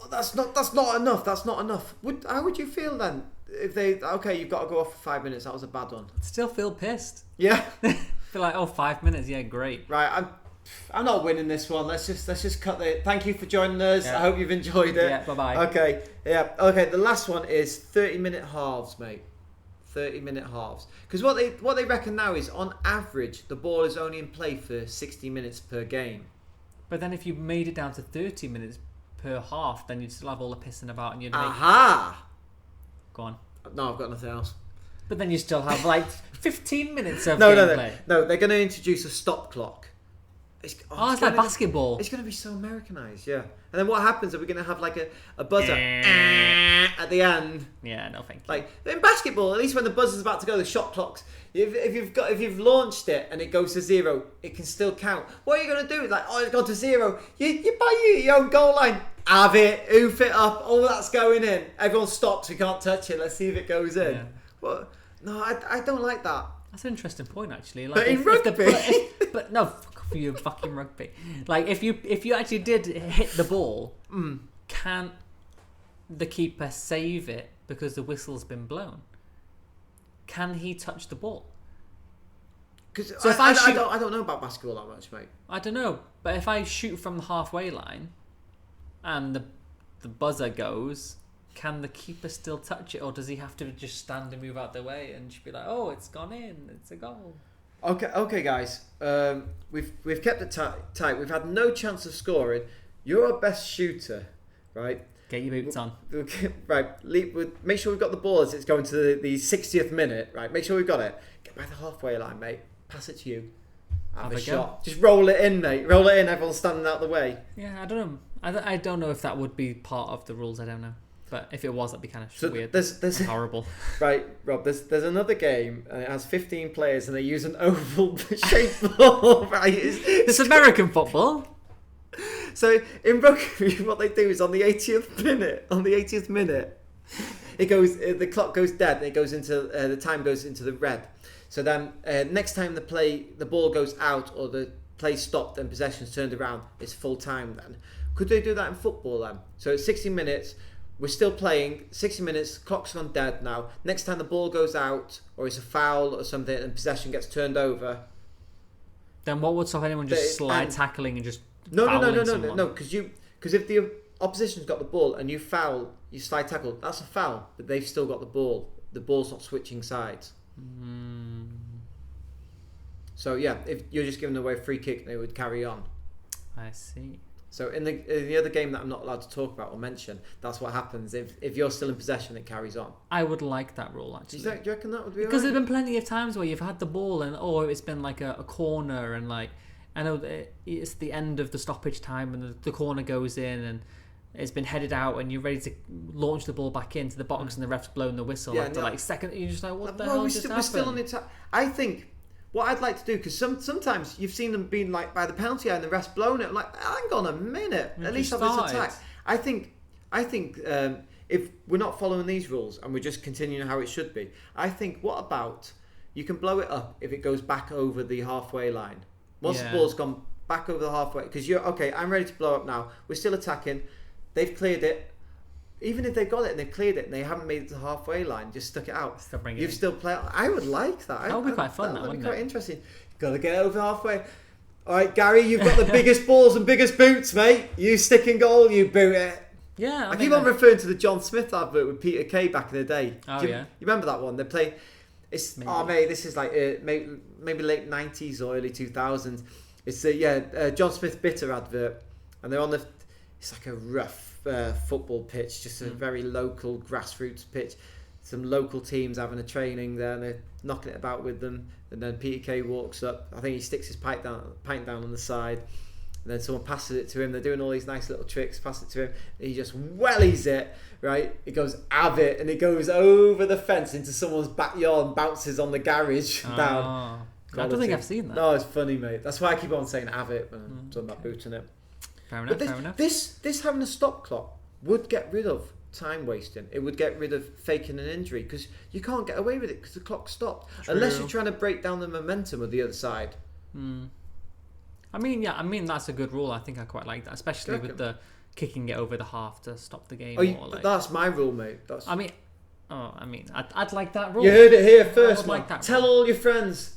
oh, that's not enough. How would you feel then if you've got to go off for 5 minutes? That was a bad one. I'd still feel pissed. Yeah. Feel like 5 minutes, great. Right, I'm not winning this one. Let's just cut it. Thank you for joining us. I hope you've enjoyed it. Yeah, bye. Okay, okay. The last one is 30-minute halves, mate. 30-minute halves. Because what they reckon now is on average the ball is only in play for 60 minutes per game. But then if you made it down to 30 minutes per half, then you'd still have all the pissing about and you'd make... Aha! Go on. No, I've got nothing else. But then you still have like 15 minutes of gameplay. No, they're going to introduce a stop clock. It's like basketball. It's going to be so Americanized, yeah. And then what happens? Are we going to have like a buzzer? And at the end. Yeah, no thank you. Like in basketball, at least when the buzzer's about to go, the shot clocks. If you've launched it and it goes to 0, it can still count. What are you gonna do? Like, oh, it's gone to 0. You buy your own goal line. Have it, oof it up. All that's going in. Everyone stops. We can't touch it. Let's see if it goes in. Yeah. What? No, I don't like that. That's an interesting point, actually. Like, But in rugby, but no, fuck off you fucking rugby. Like, if you actually did hit the ball, can't the keeper save it because the whistle's been blown? Can he touch the ball? So if I don't know about basketball that much, mate. I don't know, but if I shoot from the halfway line and the buzzer goes, can the keeper still touch it, or does he have to just stand and move out the way and just be like, "Oh, it's gone in, it's a goal"? Okay, guys. We've kept it tight. We've had no chance of scoring. You're our best shooter, right? Get your boots on. Right, make sure we've got the ball as it's going to the 60th minute. Right, make sure we've got it. Get by the halfway line, mate. Pass it to you. Have a shot. Just roll it in, mate. Roll it in. Everyone's standing out the way. Yeah, I don't know. I don't know if that would be part of the rules. I don't know. But if it was, that'd be kind of weird. There's horrible. Right, Rob. There's another game, and it has 15 players, and they use an oval shaped ball. Right, it's American football. So in rugby, what they do is on the 80th minute, it goes. The clock goes dead. And it goes into the time goes into the red. So then next time the ball goes out or the play stopped and possession's turned around, it's full time. Then could they do that in football then? So it's 60 minutes. We're still playing. 60 minutes. Clock's gone dead now. Next time the ball goes out or it's a foul or something and possession gets turned over. Then what would stop anyone just tackling and just no, someone? Because if the opposition's got the ball and you foul, you slide tackle, that's a foul, but they've still got the ball. The ball's not switching sides. So yeah, if you're just giving away a free kick, they would carry on. I see. So in the other game that I'm not allowed to talk about or mention, that's what happens. If you're still in possession, it carries on. I would like that rule, actually. Do you reckon that would be because alright? there's been plenty of times where you've had the ball and it's been like a corner and like I know it's the end of the stoppage time and the corner goes in and it's been headed out and you're ready to launch the ball back into the box and the ref's blown the whistle after like second. You're just like, what the hell just happened? We're still on it. I think what I'd like to do, because sometimes you've seen them being like by the penalty area and the ref's blown it. I'm like, hang on a minute. At least have this attack. I think if we're not following these rules and we're just continuing how it should be, I think what about you can blow it up if it goes back over the halfway line. Once the ball's gone back over the halfway, because you're okay. I'm ready to blow up now. We're still attacking. They've cleared it. Even if they've got it and they've cleared it and they haven't made it to the halfway line, just stuck it out. Still play. I would like that. That would be quite fun. That would be quite interesting. Got to get over halfway. All right, Gary, you've got the biggest balls and biggest boots, mate. You stick and goal, you boot it. Yeah, I keep on referring to the John Smith advert with Peter Kay back in the day. You remember that one? They play. Mate, this is like maybe late 90s or early 2000s. It's John Smith Bitter advert, and they're on it's like a rough football pitch, just a very local grassroots pitch. Some local teams having a training there, and they're knocking it about with them. And then Peter Kay walks up. I think he sticks his pint down on the side, and then someone passes it to him. They're doing all these nice little tricks. Pass it to him. And he just wellies it. Right, it goes have it, and it goes over the fence into someone's backyard and bounces on the garage down. I don't think I've seen that. No, it's funny, mate. That's why I keep on saying have it when I'm talking about booting it. Fair enough. This having a stop clock would get rid of time wasting. It would get rid of faking an injury because you can't get away with it because the clock stopped. True. Unless you're trying to break down the momentum of the other side. I mean that's a good rule. I think I quite like that, especially with the kicking it over the half to stop the game. That's my rule, mate. I'd like that rule. You heard it here first, man. Tell all your friends.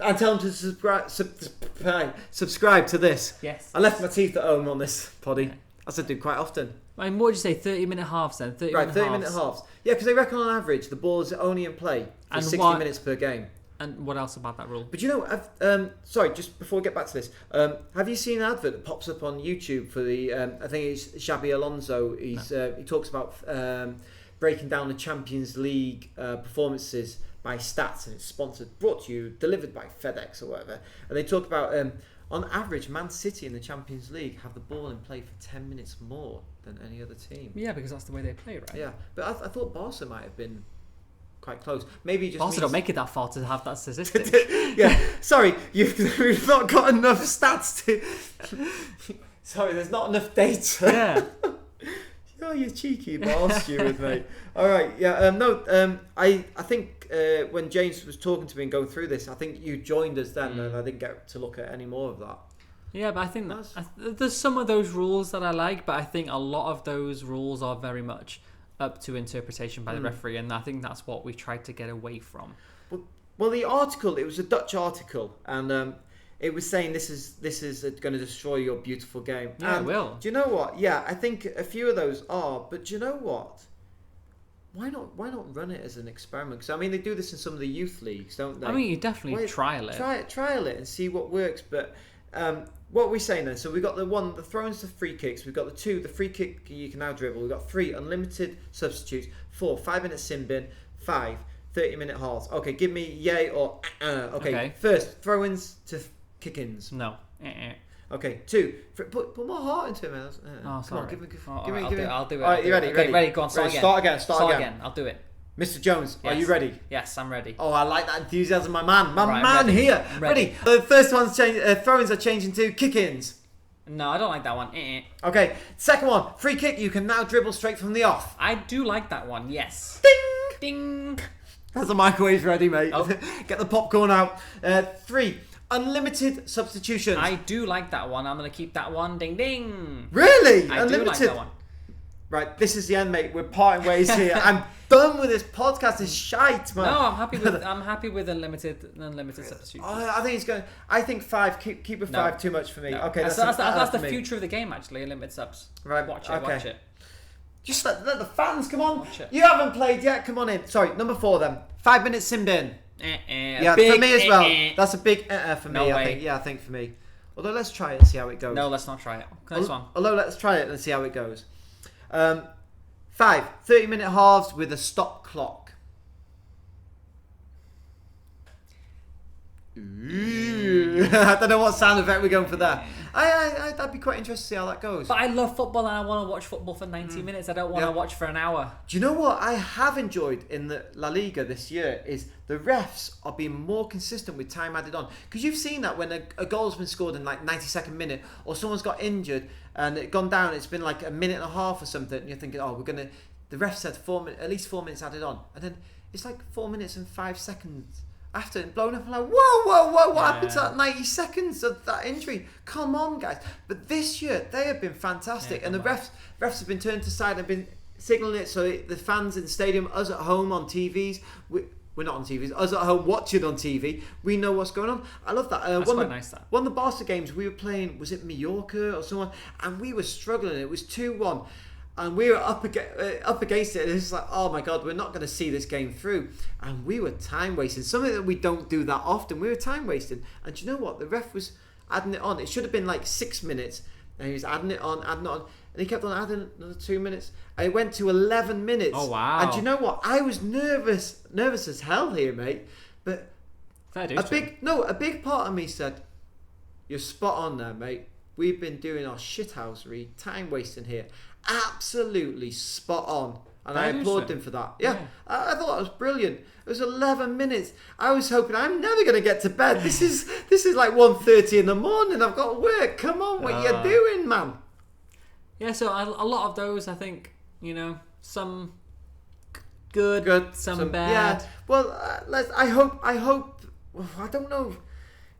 And tell them to subscribe to this. Yes. I left my teeth at home on this poddy. As I do quite often. I mean, what would you say? 30-minute halves then? 30-minute halves. Yeah, because they reckon on average the ball is only in play for 60 minutes per game. And what else about that rule? But sorry, just before we get back to this, have you seen an advert that pops up on YouTube for the? I think it's Xabi Alonso. He talks about breaking down the Champions League performances by Stats, and it's sponsored, brought to you, delivered by FedEx or whatever. And they talk about, on average, Man City in the Champions League have the ball in play for 10 minutes more than any other team. Yeah, because that's the way they play, right? Yeah, but I thought Barca might have been quite close. Maybe just Barca don't make it that far to have that statistic. Yeah, sorry, you've not got enough stats to... Sorry, there's not enough data. Yeah. Oh, you cheeky ball steward, mate. All right, yeah. I think when James was talking to me and going through this, I think you joined us then, and I didn't get to look at any more of that. Yeah, but I think there's some of those rules that I like, but I think a lot of those rules are very much up to interpretation by the referee, and I think that's what we tried to get away from. Well, the article, it was a Dutch article, and it was saying this is going to destroy your beautiful game. Yeah, and it will. Do you know what? Yeah, I think a few of those are, but do you know what? Why not run it as an experiment? Because I mean, they do this in some of the youth leagues, don't they? I mean, you definitely trial it. Trial it and see what works. But what are we saying then? So we've got the throw-ins, the free kicks. We've got the 2, the free kick you can now dribble. We've got 3, unlimited substitutes. 4, 5-minute sin bin. 5, 30-minute halves. Okay, give me yay or okay. First, throw-ins to kick-ins. No. Okay, 2. Put more heart into it, man. Oh, sorry. Come on, give me. I'll do it. All right, you ready? Okay, ready. Go on, start again. Start again. I'll do it. Mr. Jones, Yes. Are you ready? Yes, I'm ready. Oh, I like that enthusiasm, my man. Ready. Here. Ready. The first one's throw-ins are changing to kick-ins. No, I don't like that one. Okay, second one, free kick. You can now dribble straight from the off. I do like that one, yes. Ding! Ding! That's the microwave's ready, mate. Oh. Get the popcorn out. 3, unlimited substitutions. I do like that one. I'm going to keep that one. Ding, ding. Really? I Unlimited? do like that one. Right, this is the end, mate. We're parting ways here. I'm done with this podcast. It's shite, man. No, I'm happy with unlimited substitutions. I think it's going. I think 5. Keep with 5. Too much for me. No. Okay, that's the future of the game. Actually, unlimited subs. Right, Watch okay. it. Just let the fans come on. Watch it. You haven't played yet. Come on in. Sorry, number 4 then. 5-minute sin bin. Yeah, Big for me as well. That's a big for me. No I way. think. Yeah, I think for me. Although let's try it and see how it goes. No, let's not try it. This one. Although let's try it and see how it goes. 5, 30-minute halves with a stop clock. Ooh. I don't know what sound effect we're going for there. I'd be quite interested to see how that goes. But I love football and I want to watch football for 90 minutes. I don't want to watch for an hour. Do you know what I have enjoyed in the La Liga this year is the refs are being more consistent with time added on. Because you've seen that when a goal's been scored in like 92nd minute or someone's got injured and it gone down, it's been like a minute and a half or something, and you're thinking, the ref said at least 4 minutes added on. And then it's like 4 minutes and 5 seconds after and blown up. I'm like, whoa, what happened to that 90 seconds of that injury? Come on, guys. But this year, they have been fantastic. And the refs have been turned to side and been signalling it so the fans in the stadium, us at home on TVs, we're not on TVs, us at home watching on TV, we know what's going on. I love that. That's quite nice, that. One of the Barca games, we were playing, was it Mallorca or someone? And we were struggling. It was 2-1. And we were up against it, and it's like, oh my god, we're not going to see this game through. And we were time wasting, something that we don't do that often. We were time wasting, and do you know what? The ref was adding it on. It should have been like 6 minutes, and he was adding it on, and he kept on adding another 2 minutes. And it went to 11 minutes. Oh wow! And do you know what? I was nervous as hell here, mate. But a big part of me said, "You're spot on there, mate. We've been doing our shithousery, time wasting here." Absolutely spot on, and I applaud him for that. Yeah. I thought that was brilliant. It was 11 minutes. I was hoping I'm never going to get to bed. This is like 1:30 in the morning. I've got work. Come on, what you doing, man? Yeah. So a lot of those, I think, some good, some bad. Yeah. Well, I hope. I don't know.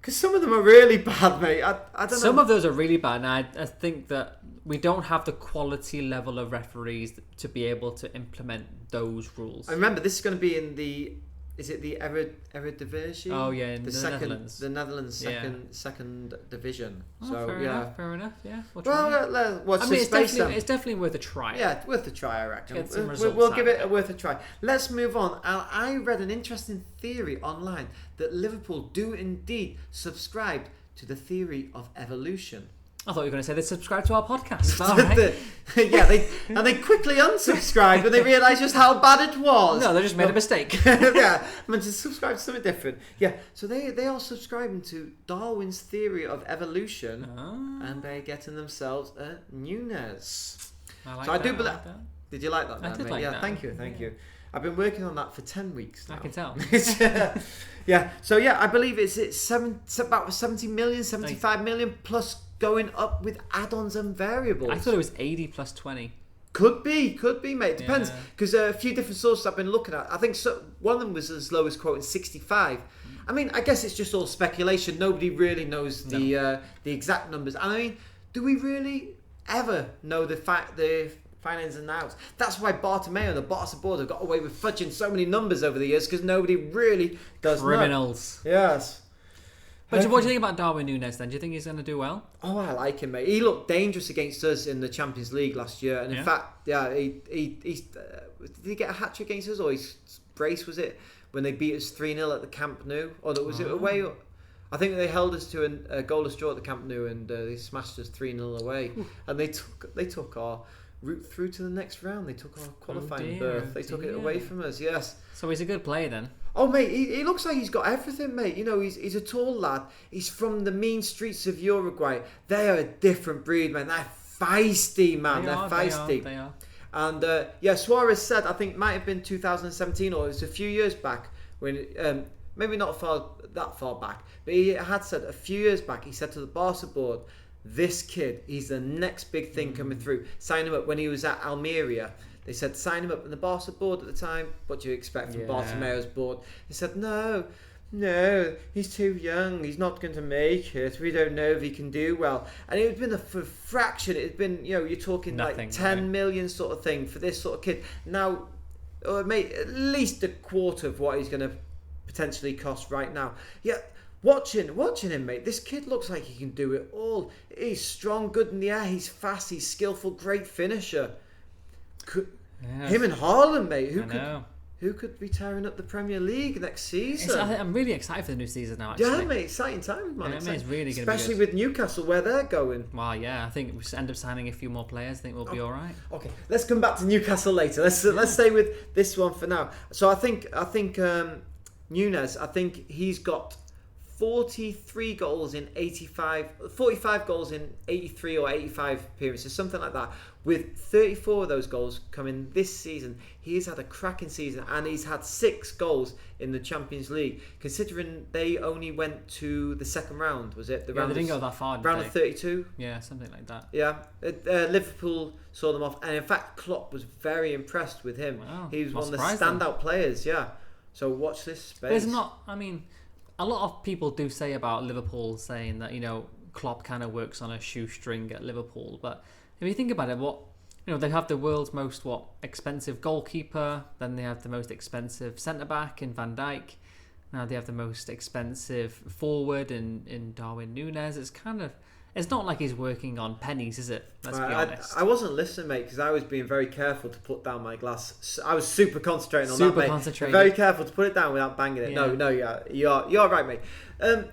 Because some of them are really bad, mate. I don't know. Some of those are really bad, and I think that we don't have the quality level of referees to be able to implement those rules. I remember this is going to be in the Eredivisie? Oh yeah, in the Netherlands. The Netherlands second division. Oh, so fair enough. Yeah. It's definitely worth a try. Yeah, worth a try, I reckon. Get some results We'll give it worth a try. Let's move on. I read an interesting theory online that Liverpool do indeed subscribe to the theory of evolution. I thought you were going to say they subscribe to our podcast. All right. Yeah, they quickly unsubscribed when they realised just how bad it was. No, they just made a mistake. Yeah, I meant to subscribe to something different. Yeah, so they are subscribing to Darwin's theory of evolution, and they're getting themselves a Nunez. I like so I do that, believe. like that. Did you like that? I did mate? like yeah, that. thank you. I've been working on that for 10 weeks now. I can tell. Yeah, so I believe it's about 70 million, 75 million plus going up with add-ons and variables. I thought it was 80 plus 20. Could be, mate. Depends, Yeah. because a few different sources I've been looking at. I think one of them was as low as quoting 65. I mean, I guess it's just all speculation. Nobody really knows the exact numbers. And I mean, do we really ever know the finance and outs? That's why Bartomeu and the Barca board have got away with fudging so many numbers over the years, because nobody really does Criminals. know. Yes. What do you think about Darwin Núñez then? Do you think he's going to do well? Oh, I like him, mate. He looked dangerous against us in the Champions League last year, and in fact, he did he get a hat trick against us, or his brace was it when they beat us 3-0 at the Camp Nou, or was it away? I think they held us to a goalless draw at the Camp Nou, and they smashed us 3-0 away, and they took our route through to the next round. They took our qualifying berth. They took it away from us. Yes. So he's a good player then. Oh, mate, he looks like he's got everything, mate. You know, he's a tall lad. He's from the mean streets of Uruguay. They are a different breed, man. They're feisty, man. They're feisty. They are. And, Suarez said, I think it might have been 2017 or it was a few years back, when maybe not that far back, but he had said a few years back, he said to the Barca board, this kid, he's the next big thing coming through. Sign him up when he was at Almeria. They said, sign him up. And the Barca board at the time, what do you expect from Bartomeu's board? They said, no, he's too young. He's not going to make it. We don't know if he can do well. And it had been a fraction. It had been, you're talking nothing, like 10 million sort of thing for this sort of kid. Now, mate, at least a quarter of what he's going to potentially cost right now. Yeah. Watching him, mate, this kid looks like he can do it all. He's strong, good in the air, he's fast, he's skillful, great finisher. Him and Haaland, mate, who could be tearing up the Premier League next season? I'm really excited for the new season now, actually. Yeah, mate, exciting times, man. It's really going to be especially with Newcastle, where they're going. Well, yeah, I think we should end up signing a few more players. I think we'll be all right. Okay, let's come back to Newcastle later. Let's stay with this one for now. So I think Núñez, I think he's got 43 goals in 45 goals in 83 or 85 appearances, something like that, with 34 of those goals coming this season. He's had a cracking season, and he's had 6 goals in the Champions League, considering they only went to the second round, was it? They didn't go that far, round of 32? Yeah, something like that. Yeah, Liverpool saw them off, and in fact Klopp was very impressed with him. Wow, he was one of the standout players, yeah. So watch this space. There's not, I mean, a lot of people do say about Liverpool, saying that, Klopp kind of works on a shoestring at Liverpool. But if you think about it, they have the world's most expensive goalkeeper, then they have the most expensive centre-back in Van Dijk. Now they have the most expensive forward in Darwin Núñez. It's not like he's working on pennies, is it? Let's be honest. I wasn't listening, mate, because I was being very careful to put down my glass. I was super concentrating on that, mate. Very careful to put it down without banging it. Yeah. You're right, mate.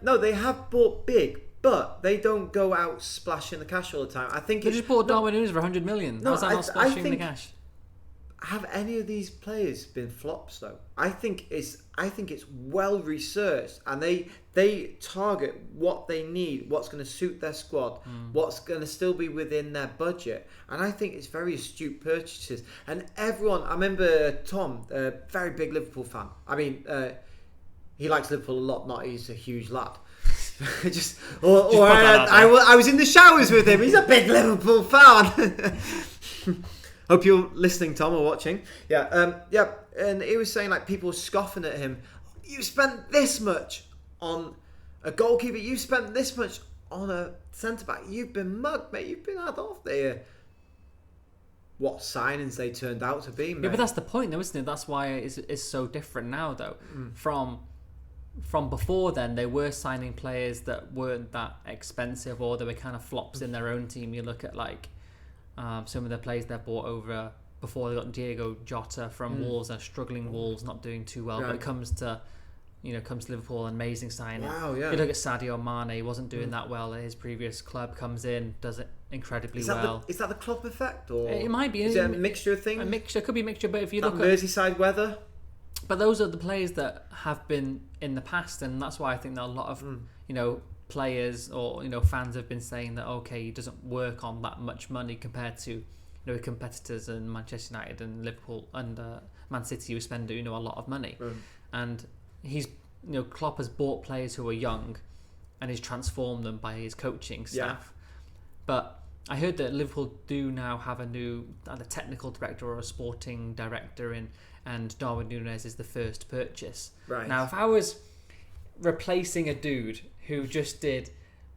No, they have bought big, but they don't go out splashing the cash all the time. I think they just bought Darwin Núñez for 100 million. How's that not splashing the cash? Have any of these players been flops though? I think it's well researched, and they target what they need, what's going to suit their squad, what's going to still be within their budget, and I think it's very astute purchases. And everyone, I remember Tom, a very big Liverpool fan. I mean, he likes Liverpool a lot. Not he's a huge lad. I was in the showers with him. He's a big Liverpool fan. Hope you're listening, Tom, or watching. Yeah. And he was saying, like, people were scoffing at him. You spent this much on a goalkeeper. You spent this much on a centre-back. You've been mugged, mate. You've been had off there. What signings they turned out to be, mate. Yeah, but that's the point, though, isn't it? That's why it's so different now, though. From before then, they were signing players that weren't that expensive, or they were kind of flops in their own team. You look at, like, some of the players they bought over before. They got Diego Jota from Wolves, and struggling Wolves, not doing too well. Right. But it comes to comes to Liverpool, an amazing signing. Wow, yeah. You look at Sadio Mane, he wasn't doing that well at his previous club, comes in, does it incredibly well. Is that the club effect, or it might be? Is it a mixture of things? Could be a mixture. But if you that look at Merseyside weather, but those are the players that have been in the past, and that's why I think that a lot of players or fans have been saying that he doesn't work on that much money compared to competitors in Manchester United and Liverpool and Man City, who spend a lot of money. And he's Klopp has bought players who are young and he's transformed them by his coaching staff. But I heard that Liverpool do now have a new either technical director or a sporting director in, and Darwin Núñez is the first purchase. Right. Now, if I was replacing a dude who just did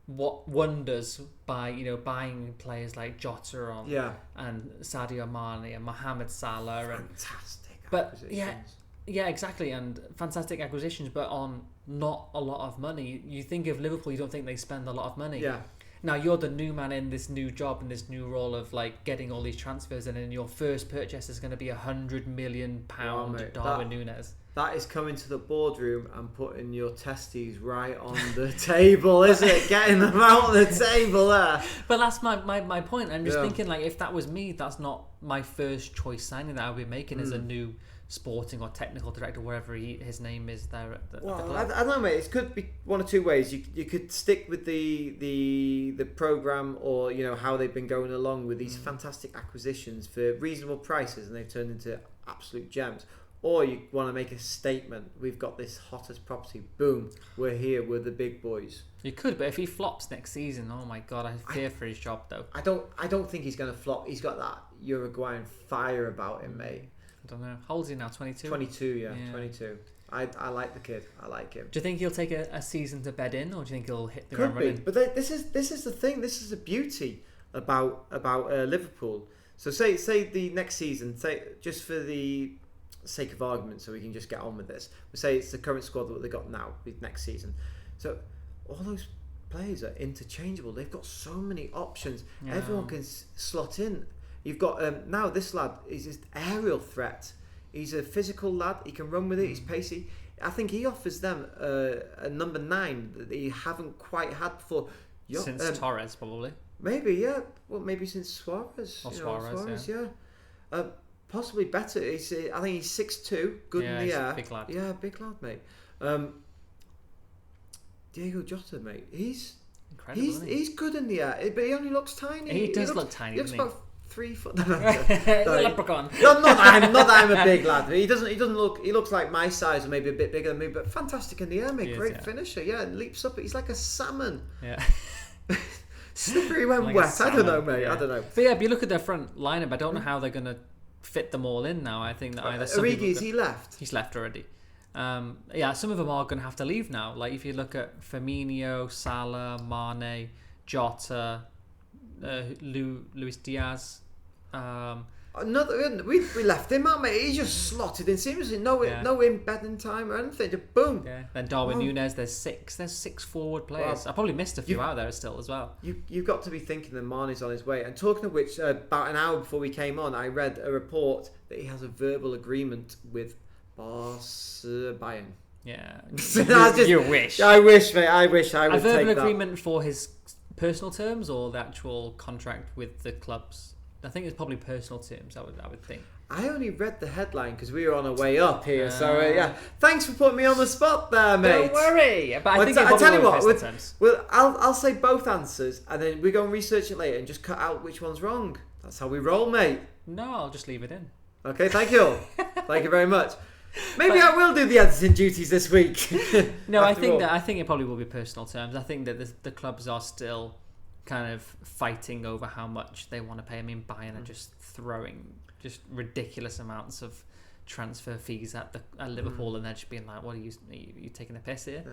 what wonders by buying players like Jota and Sadio Mane and Mohamed Salah fantastic acquisitions. Yeah, exactly, and fantastic acquisitions, but on not a lot of money. You think of Liverpool, you don't think they spend a lot of money. Yeah. Now you're the new man in this new job and this new role of getting all these transfers, and then your first purchase is going to be £100 million Darwin Núñez. That is coming to the boardroom and putting your testes right on the table, isn't it? Getting them out on the table there. But that's my point. I'm just thinking, if that was me, that's not my first choice signing that I would be making as a new sporting or technical director, whatever his name is there at the club. I don't know, mate. It could be one of two ways. You could stick with the program, or how they've been going along with these fantastic acquisitions for reasonable prices, and they've turned into absolute gems. Or you want to make a statement. We've got this hottest property. Boom, we're here. We're the big boys. You could, but if he flops next season, oh my god, I fear for his job though. I don't think he's going to flop. He's got that Uruguayan fire about him, mate. I don't know. How old is he now? 22? 22, yeah. 22. I like the kid. I like him. Do you think he'll take a season to bed in, or do you think he'll hit the ground running? But this is the thing. This is the beauty about Liverpool. So say the next season, just for the sake of argument, so we can just get on with this. We say it's the current squad that they got now with next season. So all those players are interchangeable. They've got so many options. Yeah. Everyone can slot in. You've got now this lad is just aerial threat. He's a physical lad. He can run with it. He's pacey. I think he offers them a number 9 that they haven't quite had before. Since Torres, probably. Maybe, yeah. Well, maybe since Suarez. Or Suarez, yeah. Possibly better. I think he's 6'2", good in the air. Big lad. Yeah, big lad, mate. Diego Jota, mate. He's incredible. He's good in the air, but he only looks tiny. He does look tiny. He looks about 3 foot. Leprechaun. Not that I'm a big lad. He doesn't look. He looks like my size, or maybe a bit bigger than me. But fantastic in the air, mate. Great finisher. Yeah, and leaps up. He's like a salmon. Yeah. Slippery when like wet. I don't know, mate. Yeah. I don't know. But yeah, if you look at their front lineup, I don't know how they're gonna fit them all in now. I think that either Origi, is he left? He's left already. Some of them are going to have to leave now. Like if you look at Firmino, Salah, Mane, Jota, Luis Diaz. We left him out, mate. He just slotted in seamlessly. No embedding time or anything. Just boom. Yeah. Then Darwin Núñez. There's six forward players. I probably missed a few out there still as well. You've got to be thinking that Mane's on his way. And talking of which, about an hour before we came on, I read a report that he has a verbal agreement with Bayern. Yeah. You wish. I wish, mate. I wish I would take that. A verbal agreement for his personal terms or the actual contract with the clubs? I think it's probably personal terms. I would think. I only read the headline because we were on our way up here. So yeah, thanks for putting me on the spot there, mate. Don't worry. But I think I tell you what. Well, I'll say both answers, and then we go and research it later and just cut out which one's wrong. That's how we roll, mate. No, I'll just leave it in. Okay, thank you. Thank you very much. Maybe I will do the editing duties this week. No, I think it probably will be personal terms. I think that the clubs are still kind of fighting over how much they want to pay. I mean, Bayern are just throwing just ridiculous amounts of transfer fees at Liverpool, and they're just being like, "What are you taking a piss here?" Yeah.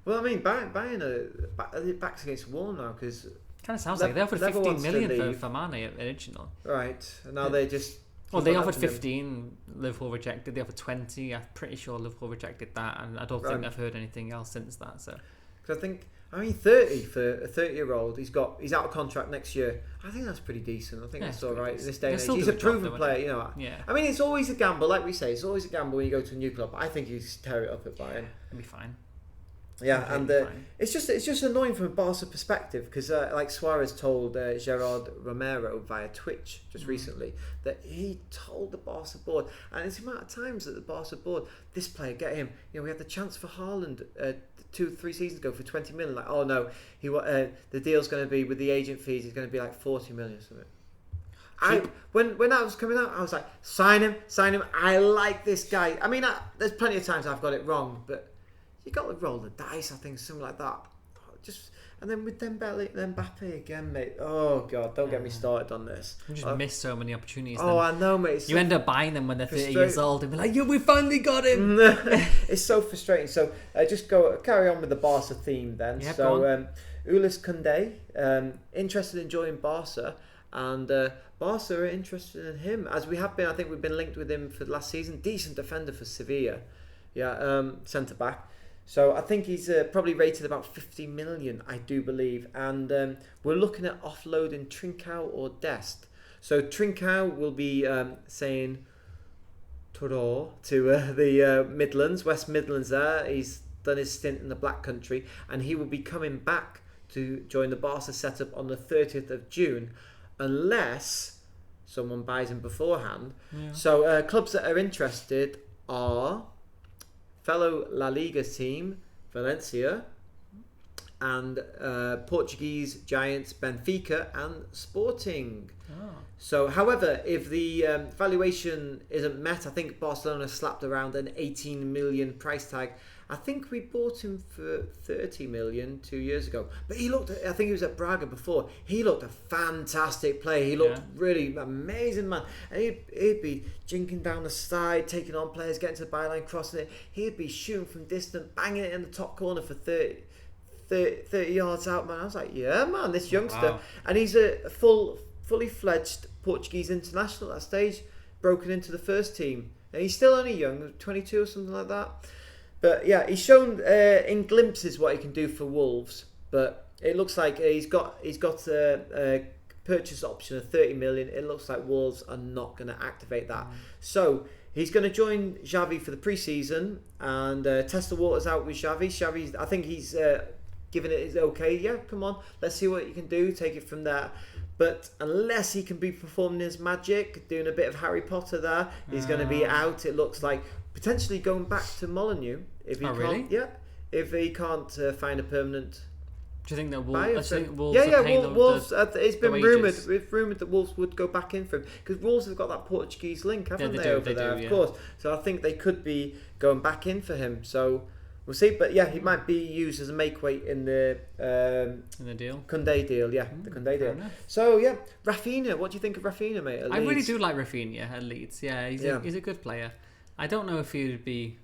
Well, I mean, Bayern are backs against the wall now because kind of sounds like they offered 15 million for Mane originally. Right, and now they just. Well, they offered 15. Liverpool rejected. They offered 20. I'm pretty sure Liverpool rejected that, and I don't think I've heard anything else since that. So, because I think I mean, 30 for a 30-year-old. He's out of contract next year. I think that's pretty decent. I think that's all right in this day and age. He's a proven player, you know. Yeah. I mean, it's always a gamble, like we say. It's always a gamble when you go to a new club. I think he's tear it up at Bayern. It'll be fine. Yeah, and it's just annoying from a Barca perspective because like Suarez told Gerard Romero via Twitch just recently that he told the Barca board, and it's the amount of times that the Barca board, this player, get him. You know, we had the chance for Haaland 2-3 seasons ago for 20 million. Like, oh no, the deal's going to be with the agent fees. It's going to be like 40 million or something. When I was coming out, I was like, sign him. I like this guy. I mean, there's plenty of times I've got it wrong, but you got to roll the dice, I think, something like that. And then with Mbappe again, mate. Oh God, don't get me started on this. You just miss so many opportunities. Oh, I know, mate. You end up buying them when they're 30 years old and be like, "Yeah, we finally got him." It's so frustrating. So just carry on with the Barca theme then. Yeah, so Ulis Koundé, interested in joining Barca, and Barca are interested in him, as we have been. I think we've been linked with him for the last season. Decent defender for Sevilla. Yeah, centre back. So I think he's probably rated about 50 million, I do believe. And we're looking at offloading Trincao or Dest. So Trincao will be saying Toro to the Midlands, West Midlands there. He's done his stint in the Black Country. And he will be coming back to join the Barca setup on the 30th of June. Unless someone buys him beforehand. Yeah. So clubs that are interested are fellow La Liga team Valencia and Portuguese giants Benfica and Sporting. So, however, if the valuation isn't met, I think Barcelona slapped around an 18 million price tag. I think we bought him for 30 million 2 years ago. But I think he was at Braga before. He looked a fantastic player. He looked really amazing, man. And he'd be jinking down the side, taking on players, getting to the byline, crossing it. He'd be shooting from distance, banging it in the top corner for 30 yards out, man. I was like, yeah, man, this youngster. Wow. And he's a fully fledged Portuguese international at that stage, broken into the first team. And he's still only young, 22 or something like that. But yeah, he's shown in glimpses what he can do for Wolves. But it looks like he's got a purchase option of 30 million. It looks like Wolves are not going to activate that. So he's going to join Xavi for the pre-season and test the waters out with Xavi. Xavi, I think he's given it his okay. Yeah, come on, let's see what you can do. Take it from there. But unless he can be performing his magic, doing a bit of Harry Potter there, he's going to be out. It looks like potentially going back to Molyneux if he can't. Really? Yeah, if he can't find a permanent. Do you think that Wolves? Wolves Wolves. It's been rumoured. It's rumoured that Wolves would go back in for him because Wolves have got that Portuguese link, haven't they over there? Of course. So I think they could be going back in for him. So we'll see. But yeah, he might be used as a make weight in the deal. Koundé deal. Yeah, the Koundé deal. Enough. So yeah, Rafinha. What do you think of Rafinha, mate? I really do like Rafinha at Leeds. Yeah, he's a good player. I don't know if he would be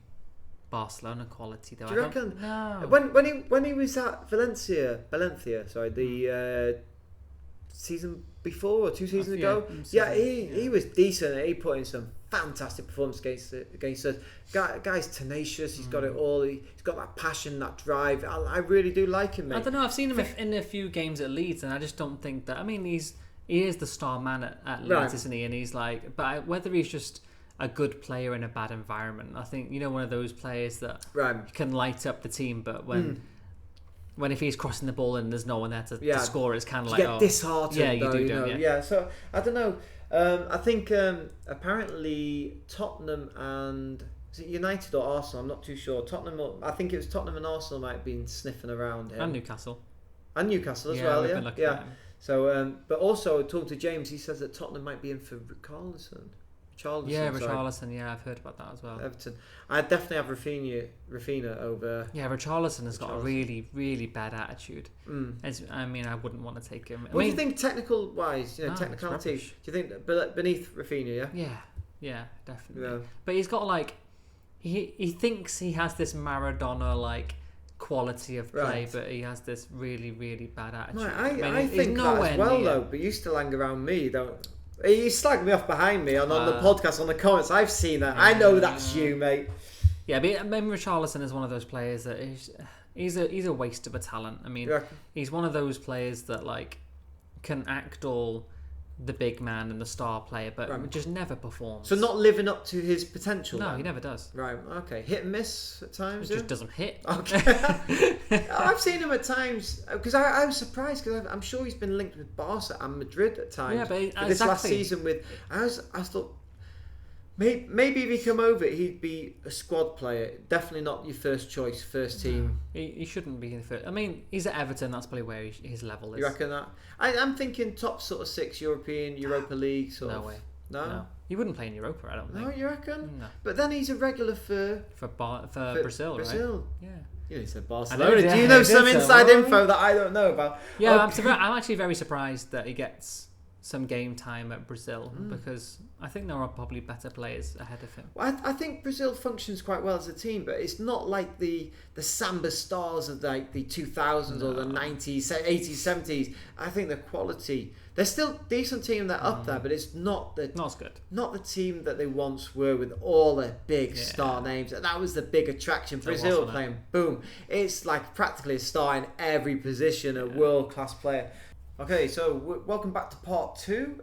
Barcelona quality though. Do you reckon? No. When he was at Valencia, the season before or 2 seasons ago, he was decent. He put in some fantastic performance against us. Guy's tenacious. He's got it all. He's got that passion, that drive. I really do like him, mate. I don't know. I've seen him in a few games at Leeds, and I just don't think that. I mean, he is the star man at Leeds, isn't he? And he's like, but whether he's just a good player in a bad environment. I think, one of those players that can light up the team, but when if he's crossing the ball and there's no one there to score, it's kind of like... You get disheartened, yeah, you do, don't you? Yeah, so, I don't know. I think apparently Tottenham and... Is it United or Arsenal? I'm not too sure. I think it was Tottenham and Arsenal might have been sniffing around him. And Newcastle. And Newcastle as well, yeah. So, but also, talking to James, he says that Tottenham might be in for Richarlison. Richarlison. Yeah, I've heard about that as well. Everton. I definitely have Rafinha over. Yeah, Richarlison has got a really, really bad attitude. I wouldn't want to take him. What do you think, technical wise? Technicality. Do you think beneath Rafinha? Yeah, definitely. Yeah. But he's got he thinks he has this Maradona quality of play, but he has this really, really bad attitude. I think that as well, though. But you still hang around me, don't? You slagged me off behind me on the podcast, on the comments. I've seen that. I know that's you, mate. Yeah, but Richarlison is one of those players that He's a waste of a talent. I mean, he's one of those players that like can act all the big man and the star player, but just never performs. So not living up to his potential. No, he never does. Right. Okay. Hit and miss at times. He just doesn't hit. Okay. I've seen him at times because I was surprised because I'm sure he's been linked with Barca and Madrid at times. Yeah, but this last season I thought. Maybe if he come over, he'd be a squad player. Definitely not your first choice, first team. He shouldn't be the first. I mean, he's at Everton. That's probably where his level is. You reckon that? I'm thinking top sort of 6 Europa League sort of. No way. No? He wouldn't play in Europa, I don't think. No, you reckon? No. But then he's a regular for Brazil, right? Yeah. Yeah. You said Barcelona. Do you know some inside info that I don't know about? Yeah, I'm actually very surprised that he gets some game time at Brazil because I think there are probably better players ahead of him. Well, I think Brazil functions quite well as a team, but it's not like the Samba stars of like the 2000s or the 90s, 80s, 70s. I think the quality, they're still decent team, they're up there, but it's not as good. Not the team that they once were with all the big star names. That was the big attraction. Brazil playing, boom. It's like practically a star in every position, a world-class player. Okay, so welcome back to part 2.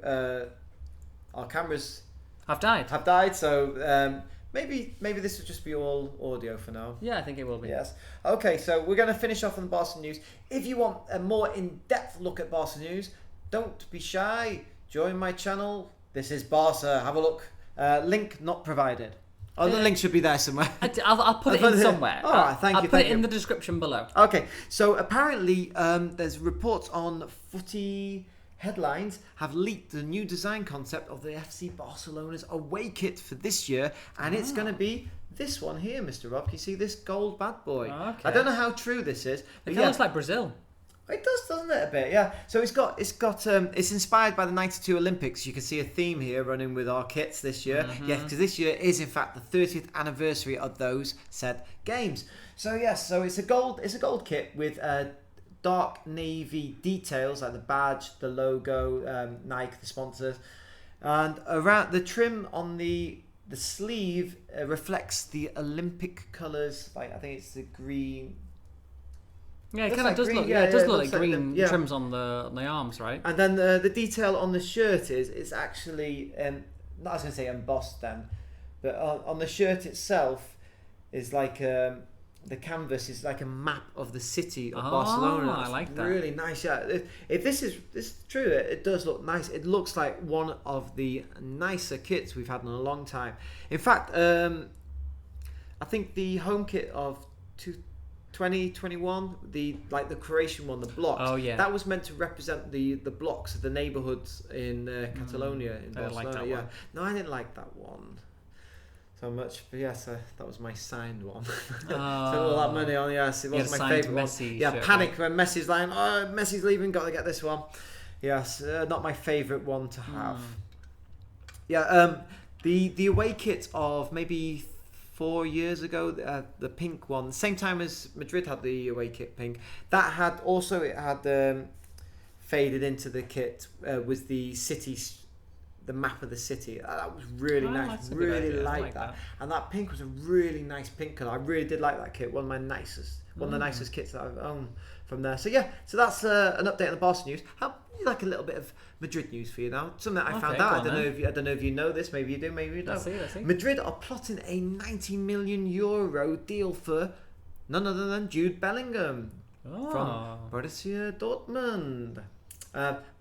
Our cameras have died. So maybe this will just be all audio for now. Yeah, I think it will be. Yes. Okay, so we're going to finish off on the Barca news. If you want a more in-depth look at Barca news, don't be shy. Join my channel. This is Barca. Have a look. Link not provided. Oh, the link should be there somewhere. I'll put it in somewhere. All right, thank you. I'll put it in the description below. Okay, so apparently there's reports on Footy headlines have leaked the new design concept of the FC Barcelona's away kit for this year, and it's going to be this one here, Mr. Rob. Can you see this gold bad boy? Okay. I don't know how true this is. It kind of looks like Brazil. It does, doesn't it, a bit? Yeah. So it's inspired by the '92 Olympics. You can see a theme here running with our kits this year. Mm-hmm. Yes, because this year is in fact the 30th anniversary of those said games. So yes, so it's a gold kit with dark navy details like the badge, the logo, Nike, the sponsors, and around the trim on the sleeve reflects the Olympic colours. Like I think it's the green. Yeah, it kind of does look. Yeah, it does look like green trims on the arms, right? And then the detail on the shirt is actually not I was going to say embossed then, but on the shirt itself is like the canvas is like a map of the city of Barcelona. I like that. Really nice. Yeah, if this is true, it does look nice. It looks like one of the nicer kits we've had in a long time. In fact, I think the home kit of 2021, the Croatian one, the blocks. Oh yeah. That was meant to represent the blocks of the neighbourhoods in Catalonia in Barcelona. Like that one. No, I didn't like that one so much. But yes, that was my signed one. Spent all that money on. Yes, it wasn't my favourite one. Yeah, panic when Messi's like, oh, Messi's leaving, got to get this one. Yes, not my favourite one to have. Yeah, the away kit of maybe 4 years ago, the pink one, same time as Madrid had the away kit pink, that had also faded into the kit was the map of the city. That was really nice. Really like that. And that pink was a really nice pink colour. I really did like that kit. One of the nicest kits that I've owned from there. So yeah, so that's an update on the Barca news. How like a little bit of Madrid news for you now. Something that I found out. I don't know if you know this. Maybe you do. Maybe you don't. Let's see. Madrid are plotting a €90 million deal for none other than Jude Bellingham from Borussia Dortmund.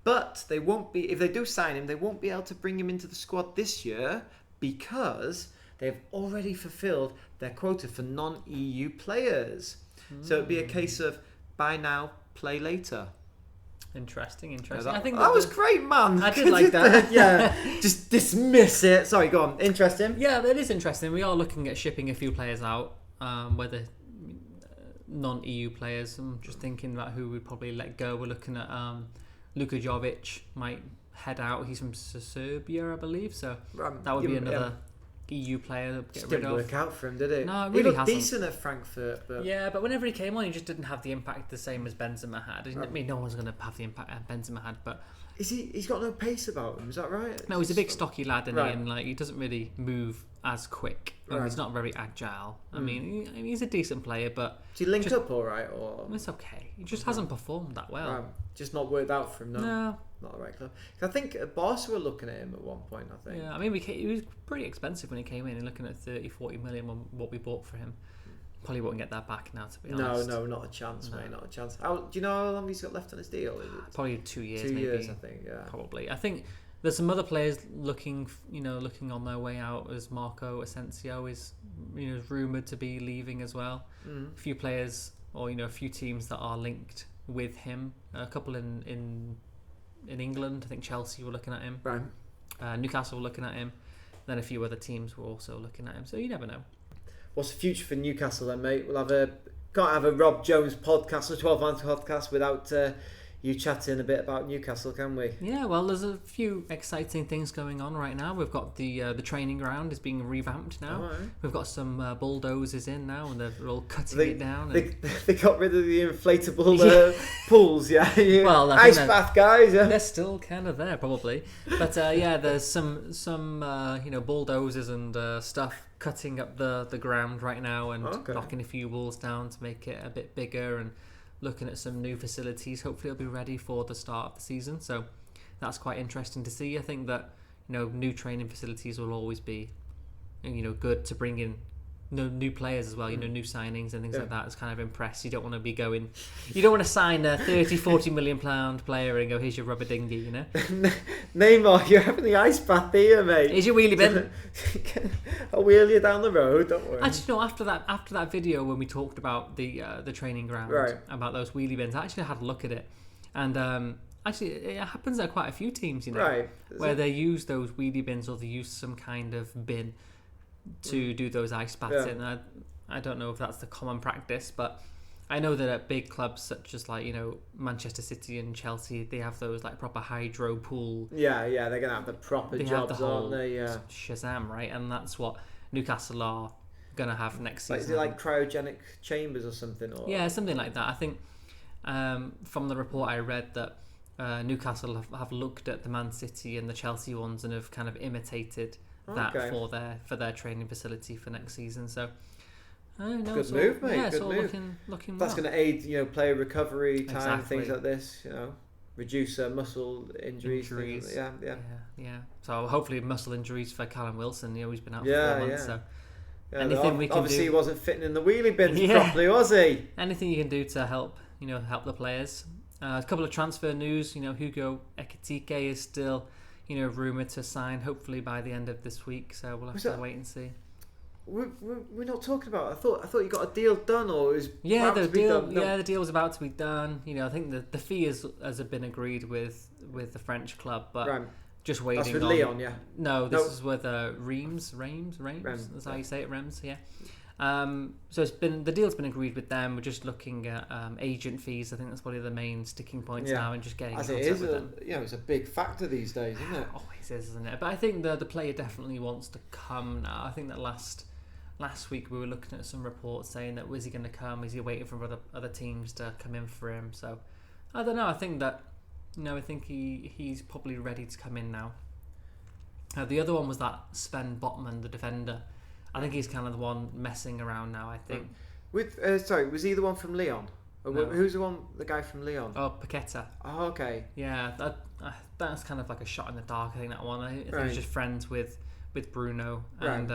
But they won't be. If they do sign him, they won't be able to bring him into the squad this year because they've already fulfilled their quota for non-EU players. So it'd be a case of buy now, play later. Interesting. Yeah, I think that was great, man. I did like that. Yeah, just dismiss it. Sorry, go on. Interesting. Yeah, that is interesting. We are looking at shipping a few players out, whether non-EU players. I'm just thinking about who we'd probably let go. We're looking at Luka Jovic might head out. He's from Serbia, I believe. So that would be another EU player to get rid of. Didn't work out for him, did it? No, it he really looked hasn't. decent at Frankfurt, but yeah, but whenever he came on, he just didn't have the impact the same as Benzema had. I mean, no one's going to have the impact that Benzema had, but he's got no pace about him. Is that right? No, he's a big stocky lad, and he doesn't really move as quick. Right. He's not very agile. I mean, he's a decent player, but Is he linked up all right, or it's okay. He just hasn't performed that well. right. Just not worked out for him? No. Not the right club. 'Cause I think Barca were looking at him at one point. I think. Yeah, I mean, he was pretty expensive when he came in. And looking at 30-40 million on what we bought for him. Probably won't get that back now, to be honest. No, not a chance, mate. Not a chance. Do you know how long he's got left on his deal? Is it Probably 2 years. 2 maybe. years, I think. Yeah. Probably. I think there's some other players looking on their way out. As Marco Asensio is, rumored to be leaving as well. A few players, or a few teams that are linked with him. A couple in England. I think Chelsea were looking at him. Right. Newcastle were looking at him. Then a few other teams were also looking at him. So you never know. What's the future for Newcastle then, mate? Can't have a Rob Jones podcast, a 12 man podcast without you chatting a bit about Newcastle, can we? Yeah, well, there's a few exciting things going on right now. We've got the training ground is being revamped now. Right. We've got some bulldozers in now, and they're all cutting it down. They got rid of the inflatable pools, yeah. Well, ice bath guys. Yeah. They're still kind of there, probably. But there's some bulldozers and stuff cutting up the ground right now and knocking a few walls down to make it a bit bigger and looking at some new facilities. Hopefully it'll be ready for the start of the season, so that's quite interesting to see. I think that new training facilities will always be good to bring in new players as well, new signings and things like that. It's kind of impress. You don't want to sign a 30-40 million pound player and go, here's your rubber dinghy, Neymar, you're having the ice bath here, mate. Here's your wheelie bin. I'll wheel you down the road, don't worry. Actually, after that video when we talked about the training ground, about those wheelie bins, I actually had a look at it, and actually it happens at quite a few teams, where they use those wheelie bins or they use some kind of bin to do those ice baths in. I don't know if that's the common practice, but I know that at big clubs such as Manchester City and Chelsea, they have those proper hydro pool. Yeah, they're gonna have the proper jobs, aren't they? Yeah. Shazam, right? And that's what Newcastle are gonna have next season. Is it like cryogenic chambers or something? Or? Yeah, something like that. I think from the report I read that Newcastle have looked at the Man City and the Chelsea ones and have kind of imitated that for their training facility for next season. So good move, mate. Yeah, good it's all move. looking That's well. going to aid player recovery time, Exactly. things like this. Reduce muscle injuries. Yeah. So hopefully muscle injuries for Callum Wilson. He's been out for 4 months. So anything we can obviously do, he wasn't fitting in the wheelie bins properly, was he? Anything you can do to help the players. A couple of transfer news. Hugo Ekitike is still rumoured to sign hopefully by the end of this week, so we'll have to wait and see. We're not talking about. I thought you got a deal done, or is the deal? No. Yeah, the deal was about to be done. I think the fee has been agreed with the French club, but just waiting. That's with Lyon, yeah. No, this is with Reims. That's how you say it, Reims. Yeah. So the deal's been agreed with them. We're just looking at agent fees. I think that's probably the main sticking points now, and just getting as in it contact is. with them. It's a big factor these days, isn't it? Always is, isn't it? But I think the player definitely wants to come now. I think that last week we were looking at some reports saying that was he going to come? Is he waiting for other teams to come in for him? So I don't know. I think that I think he's probably ready to come in now. The other one was that Sven Botman, the defender. I think he's kind of the one messing around now, I think. With was he the one from Lyon? Or No. Who's the guy from Lyon? Oh, Paqueta. Oh, okay. Yeah, that's kind of like a shot in the dark, I think, that one. I think he's just friends with Bruno. And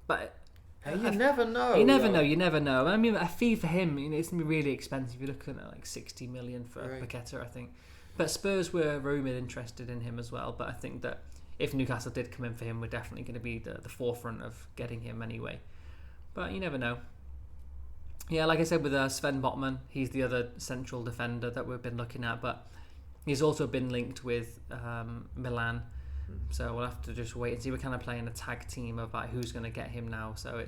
but hey, you never know. You never know. I mean, a fee for him, it's going to be really expensive. You're looking at 60 million for Paqueta, I think. But Spurs were rumoured interested in him as well. But I think that if Newcastle did come in for him, we're definitely going to be the forefront of getting him anyway. But you never know. Yeah, like I said, with Sven Botman, he's the other central defender that we've been looking at. But he's also been linked with Milan. So we'll have to just wait and see. We're kind of playing a tag team of who's going to get him now. So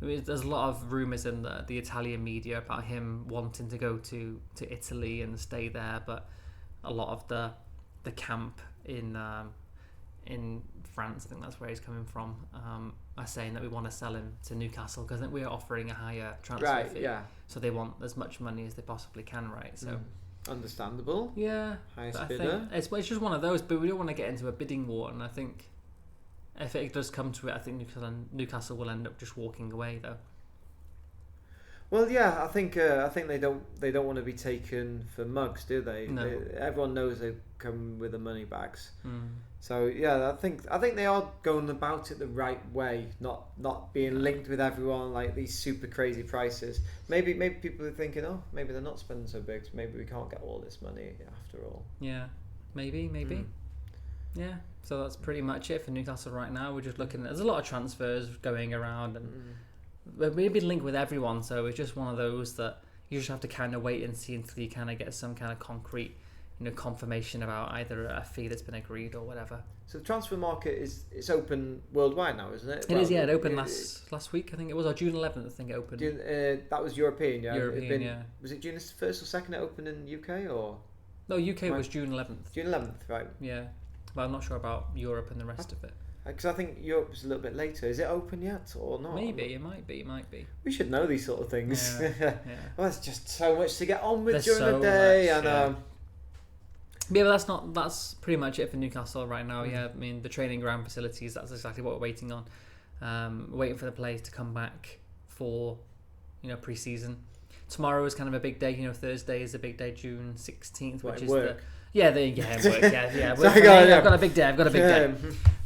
there's a lot of rumours in the Italian media about him wanting to go to Italy and stay there. But a lot of the camp in France, I think that's where he's coming from, are saying that we want to sell him to Newcastle because I think we're offering a higher transfer fee. Yeah. So they want as much money as they possibly can, right? So understandable. Yeah. Highest I bidder. think it's just one of those, but we don't want to get into a bidding war, and I think if it does come to it, I think Newcastle will end up just walking away though. Well, yeah, I think they don't want to be taken for mugs, do they? No. Everyone knows they come with the money bags. Mm. So yeah, I think they are going about it the right way, not being linked with everyone like these super crazy prices. Maybe people are thinking, oh, maybe they're not spending so big, so maybe we can't get all this money after all. Yeah, maybe. Yeah, so that's pretty much it for Newcastle right now. We're just looking at, there's a lot of transfers going around, and we've been linked with everyone, so it's just one of those that you just have to kind of wait and see until you kind of get some kind of concrete, confirmation about either a fee that's been agreed or whatever. So the transfer market it's open worldwide now, isn't it? It is, yeah. It opened last week, I think it was, or June 11th. I think it opened. That was European, yeah. European, yeah. Was it June 1st or 2nd it opened in the UK, or? No, UK was June 11th. June 11th, right? Yeah, but I'm not sure about Europe and the rest of it. Because I think Europe was a little bit later. Is it open yet or not? Maybe, it might be. We should know these sort of things. Yeah. Well, there's just so much to get on with There's during so the day. much, And yeah, but that's pretty much it for Newcastle right now. Yeah, I mean, the training ground facilities, that's exactly what we're waiting on. Waiting for the players to come back for, pre-season. Tomorrow is kind of a big day. Thursday is a big day, June 16th, which is work? work. Yeah. So I've got a big day.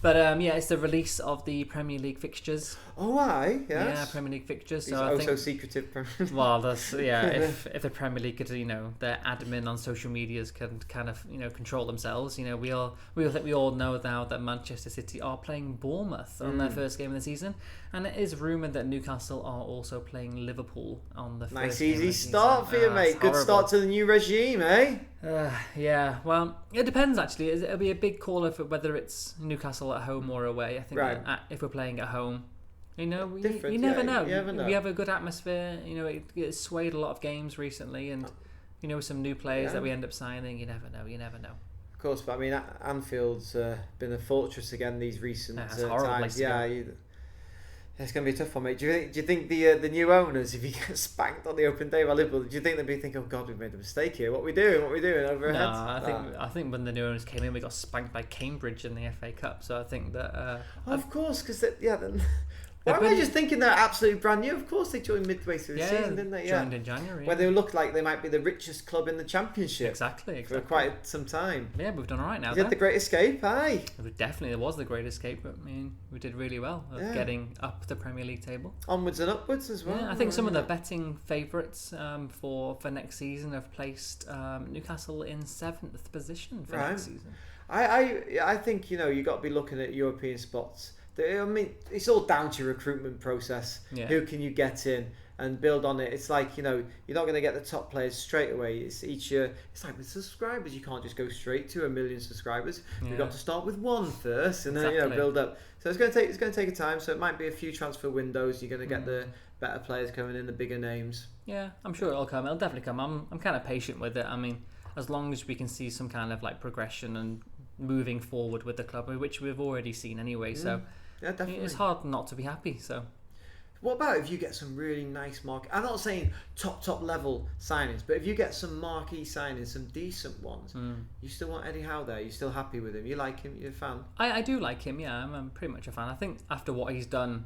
But it's the release of the Premier League fixtures. Oh, aye, yes. Yeah, Premier League fixtures. These so I think, secretive. well, that's if the Premier League could, their admin on social medias can kind of control themselves. We all know now that Manchester City are playing Bournemouth on their first game of the season, and it is rumoured that Newcastle are also playing Liverpool on the first Nice game easy of the season. start for you, mate. Good start to the new regime, eh? Yeah, well, it depends actually. It'll be a big caller for whether it's Newcastle at home or away. I think that if we're playing at home, you never know. You never know. We have a good atmosphere. It's swayed a lot of games recently, and with some new players that we end up signing, you never know. Of course, but I mean, Anfield's been a fortress again these recent times. It's going to be a tough one, mate. Do you think the new owners, if you get spanked on the open day by Liverpool, do you think they'd be thinking, oh God, we've made a mistake here? What are we doing over No, our heads? I think when the new owners came in, we got spanked by Cambridge in the FA Cup. So I think that of course, because then. Why am I just thinking they're absolutely brand new? Of course they joined midway through the season, didn't they? Joined in January. Where they look like they might be the richest club in the Championship. Exactly. For quite some time. Yeah, we've done all right now. You did the Great Escape, aye? Definitely, it was the Great Escape. But, I mean, we did really well of getting up the Premier League table. Onwards and upwards as well. Yeah, I think some of the betting favourites for next season have placed Newcastle in 7th position for next season. I think, you got to be looking at European spots. I mean, it's all down to your recruitment process. Yeah. Who can you get in and build on it? It's like, you're not going to get the top players straight away. It's each year. It's like with subscribers, you can't just go straight to 1 million subscribers. Yeah. You've got to start with one first and then build up. So it's going to take a time. So it might be a few transfer windows. You're going to get the better players coming in, the bigger names. Yeah, I'm sure it'll come. It'll definitely come. I'm kind of patient with it. I mean, as long as we can see some kind of like progression and moving forward with the club, which we've already seen anyway. So. Yeah, definitely. It's hard not to be happy. So, what about if you get some really nice market? I'm not saying top level signings, but if you get some marquee signings, some decent ones, you still want Eddie Howe there. You're still happy with him. You like him. You're a fan. I do like him. Yeah, I'm pretty much a fan. I think after what he's done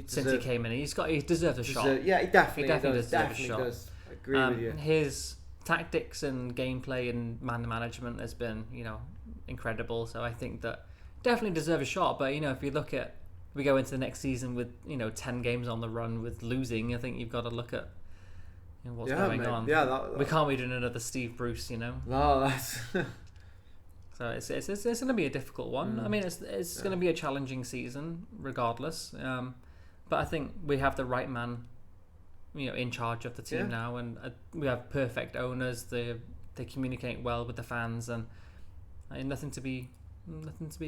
since he came in, he deserves a shot. Yeah, he definitely deserves a shot. Does. I agree with you. His tactics and gameplay and man management has been incredible. So I think that. Definitely deserve a shot, but if you look at, we go into the next season with 10 games on the run with losing. I think you've got to look at what's going on. Yeah, we can't be doing another Steve Bruce, No, that's. So it's going to be a difficult one. I mean, it's going to be a challenging season regardless. But I think we have the right man, in charge of the team now, and we have perfect owners. They communicate well with the fans, and nothing to be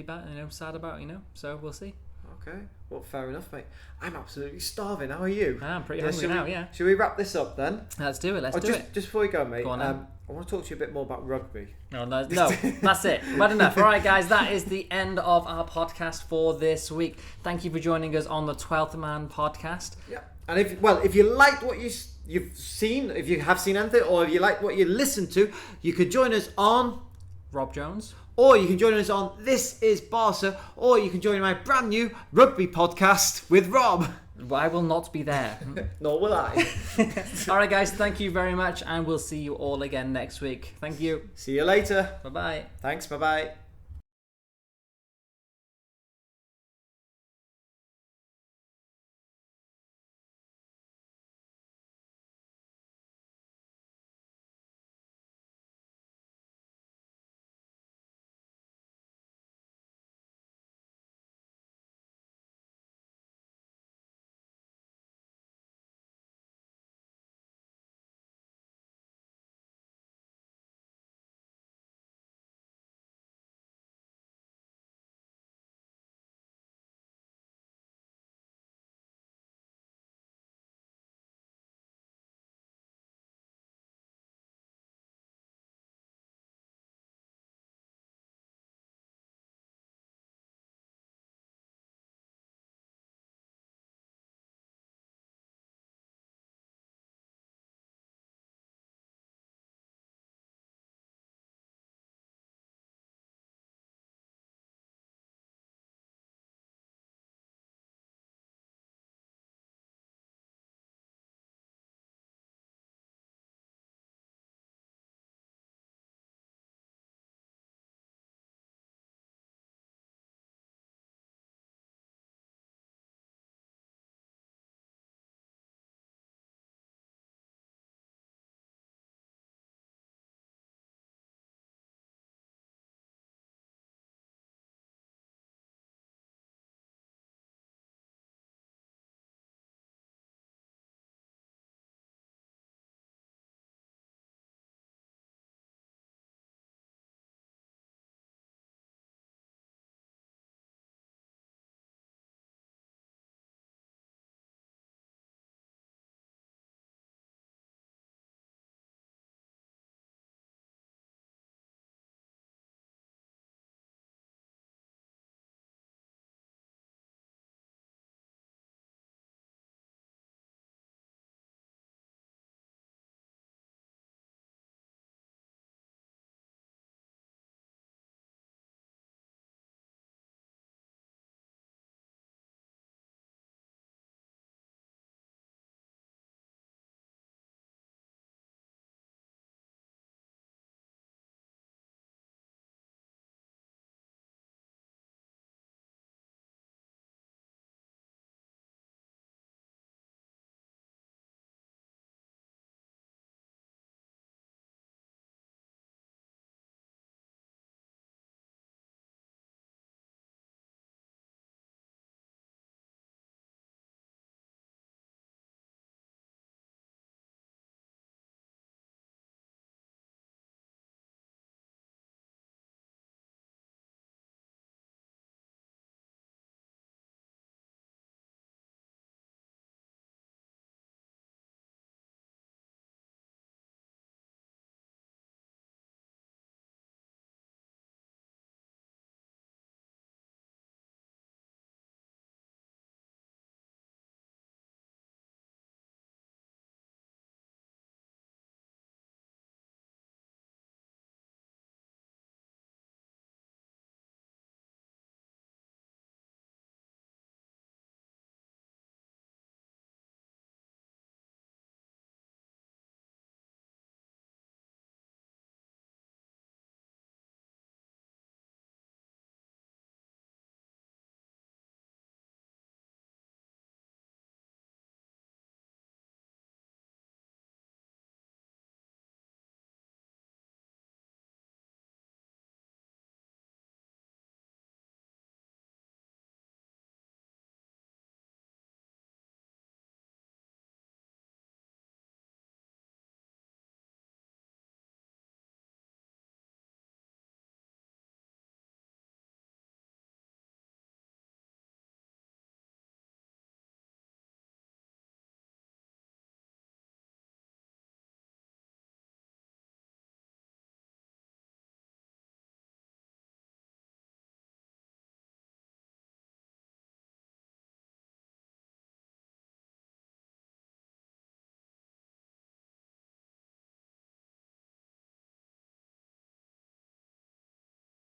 bad, sad about, so we'll see. Okay, well, fair enough, mate. I'm absolutely starving. How are you? I'm pretty hungry now, Should we wrap this up then? Let's do it, Just before we go, mate, go on, I want to talk to you a bit more about rugby. No, that's it. Bad enough. All right, guys, that is the end of our podcast for this week. Thank you for joining us on the 12th Man podcast. Yeah, and if you liked what you've seen, if you have seen anything, or if you like what you listened to, you could join us on Rob Jones. Or you can join us on This Is Barca, or you can join my brand new rugby podcast with Rob. I will not be there. Nor will I. All right, guys, thank you very much, and we'll see you all again next week. Thank you. See you later. Bye-bye. Thanks, bye-bye.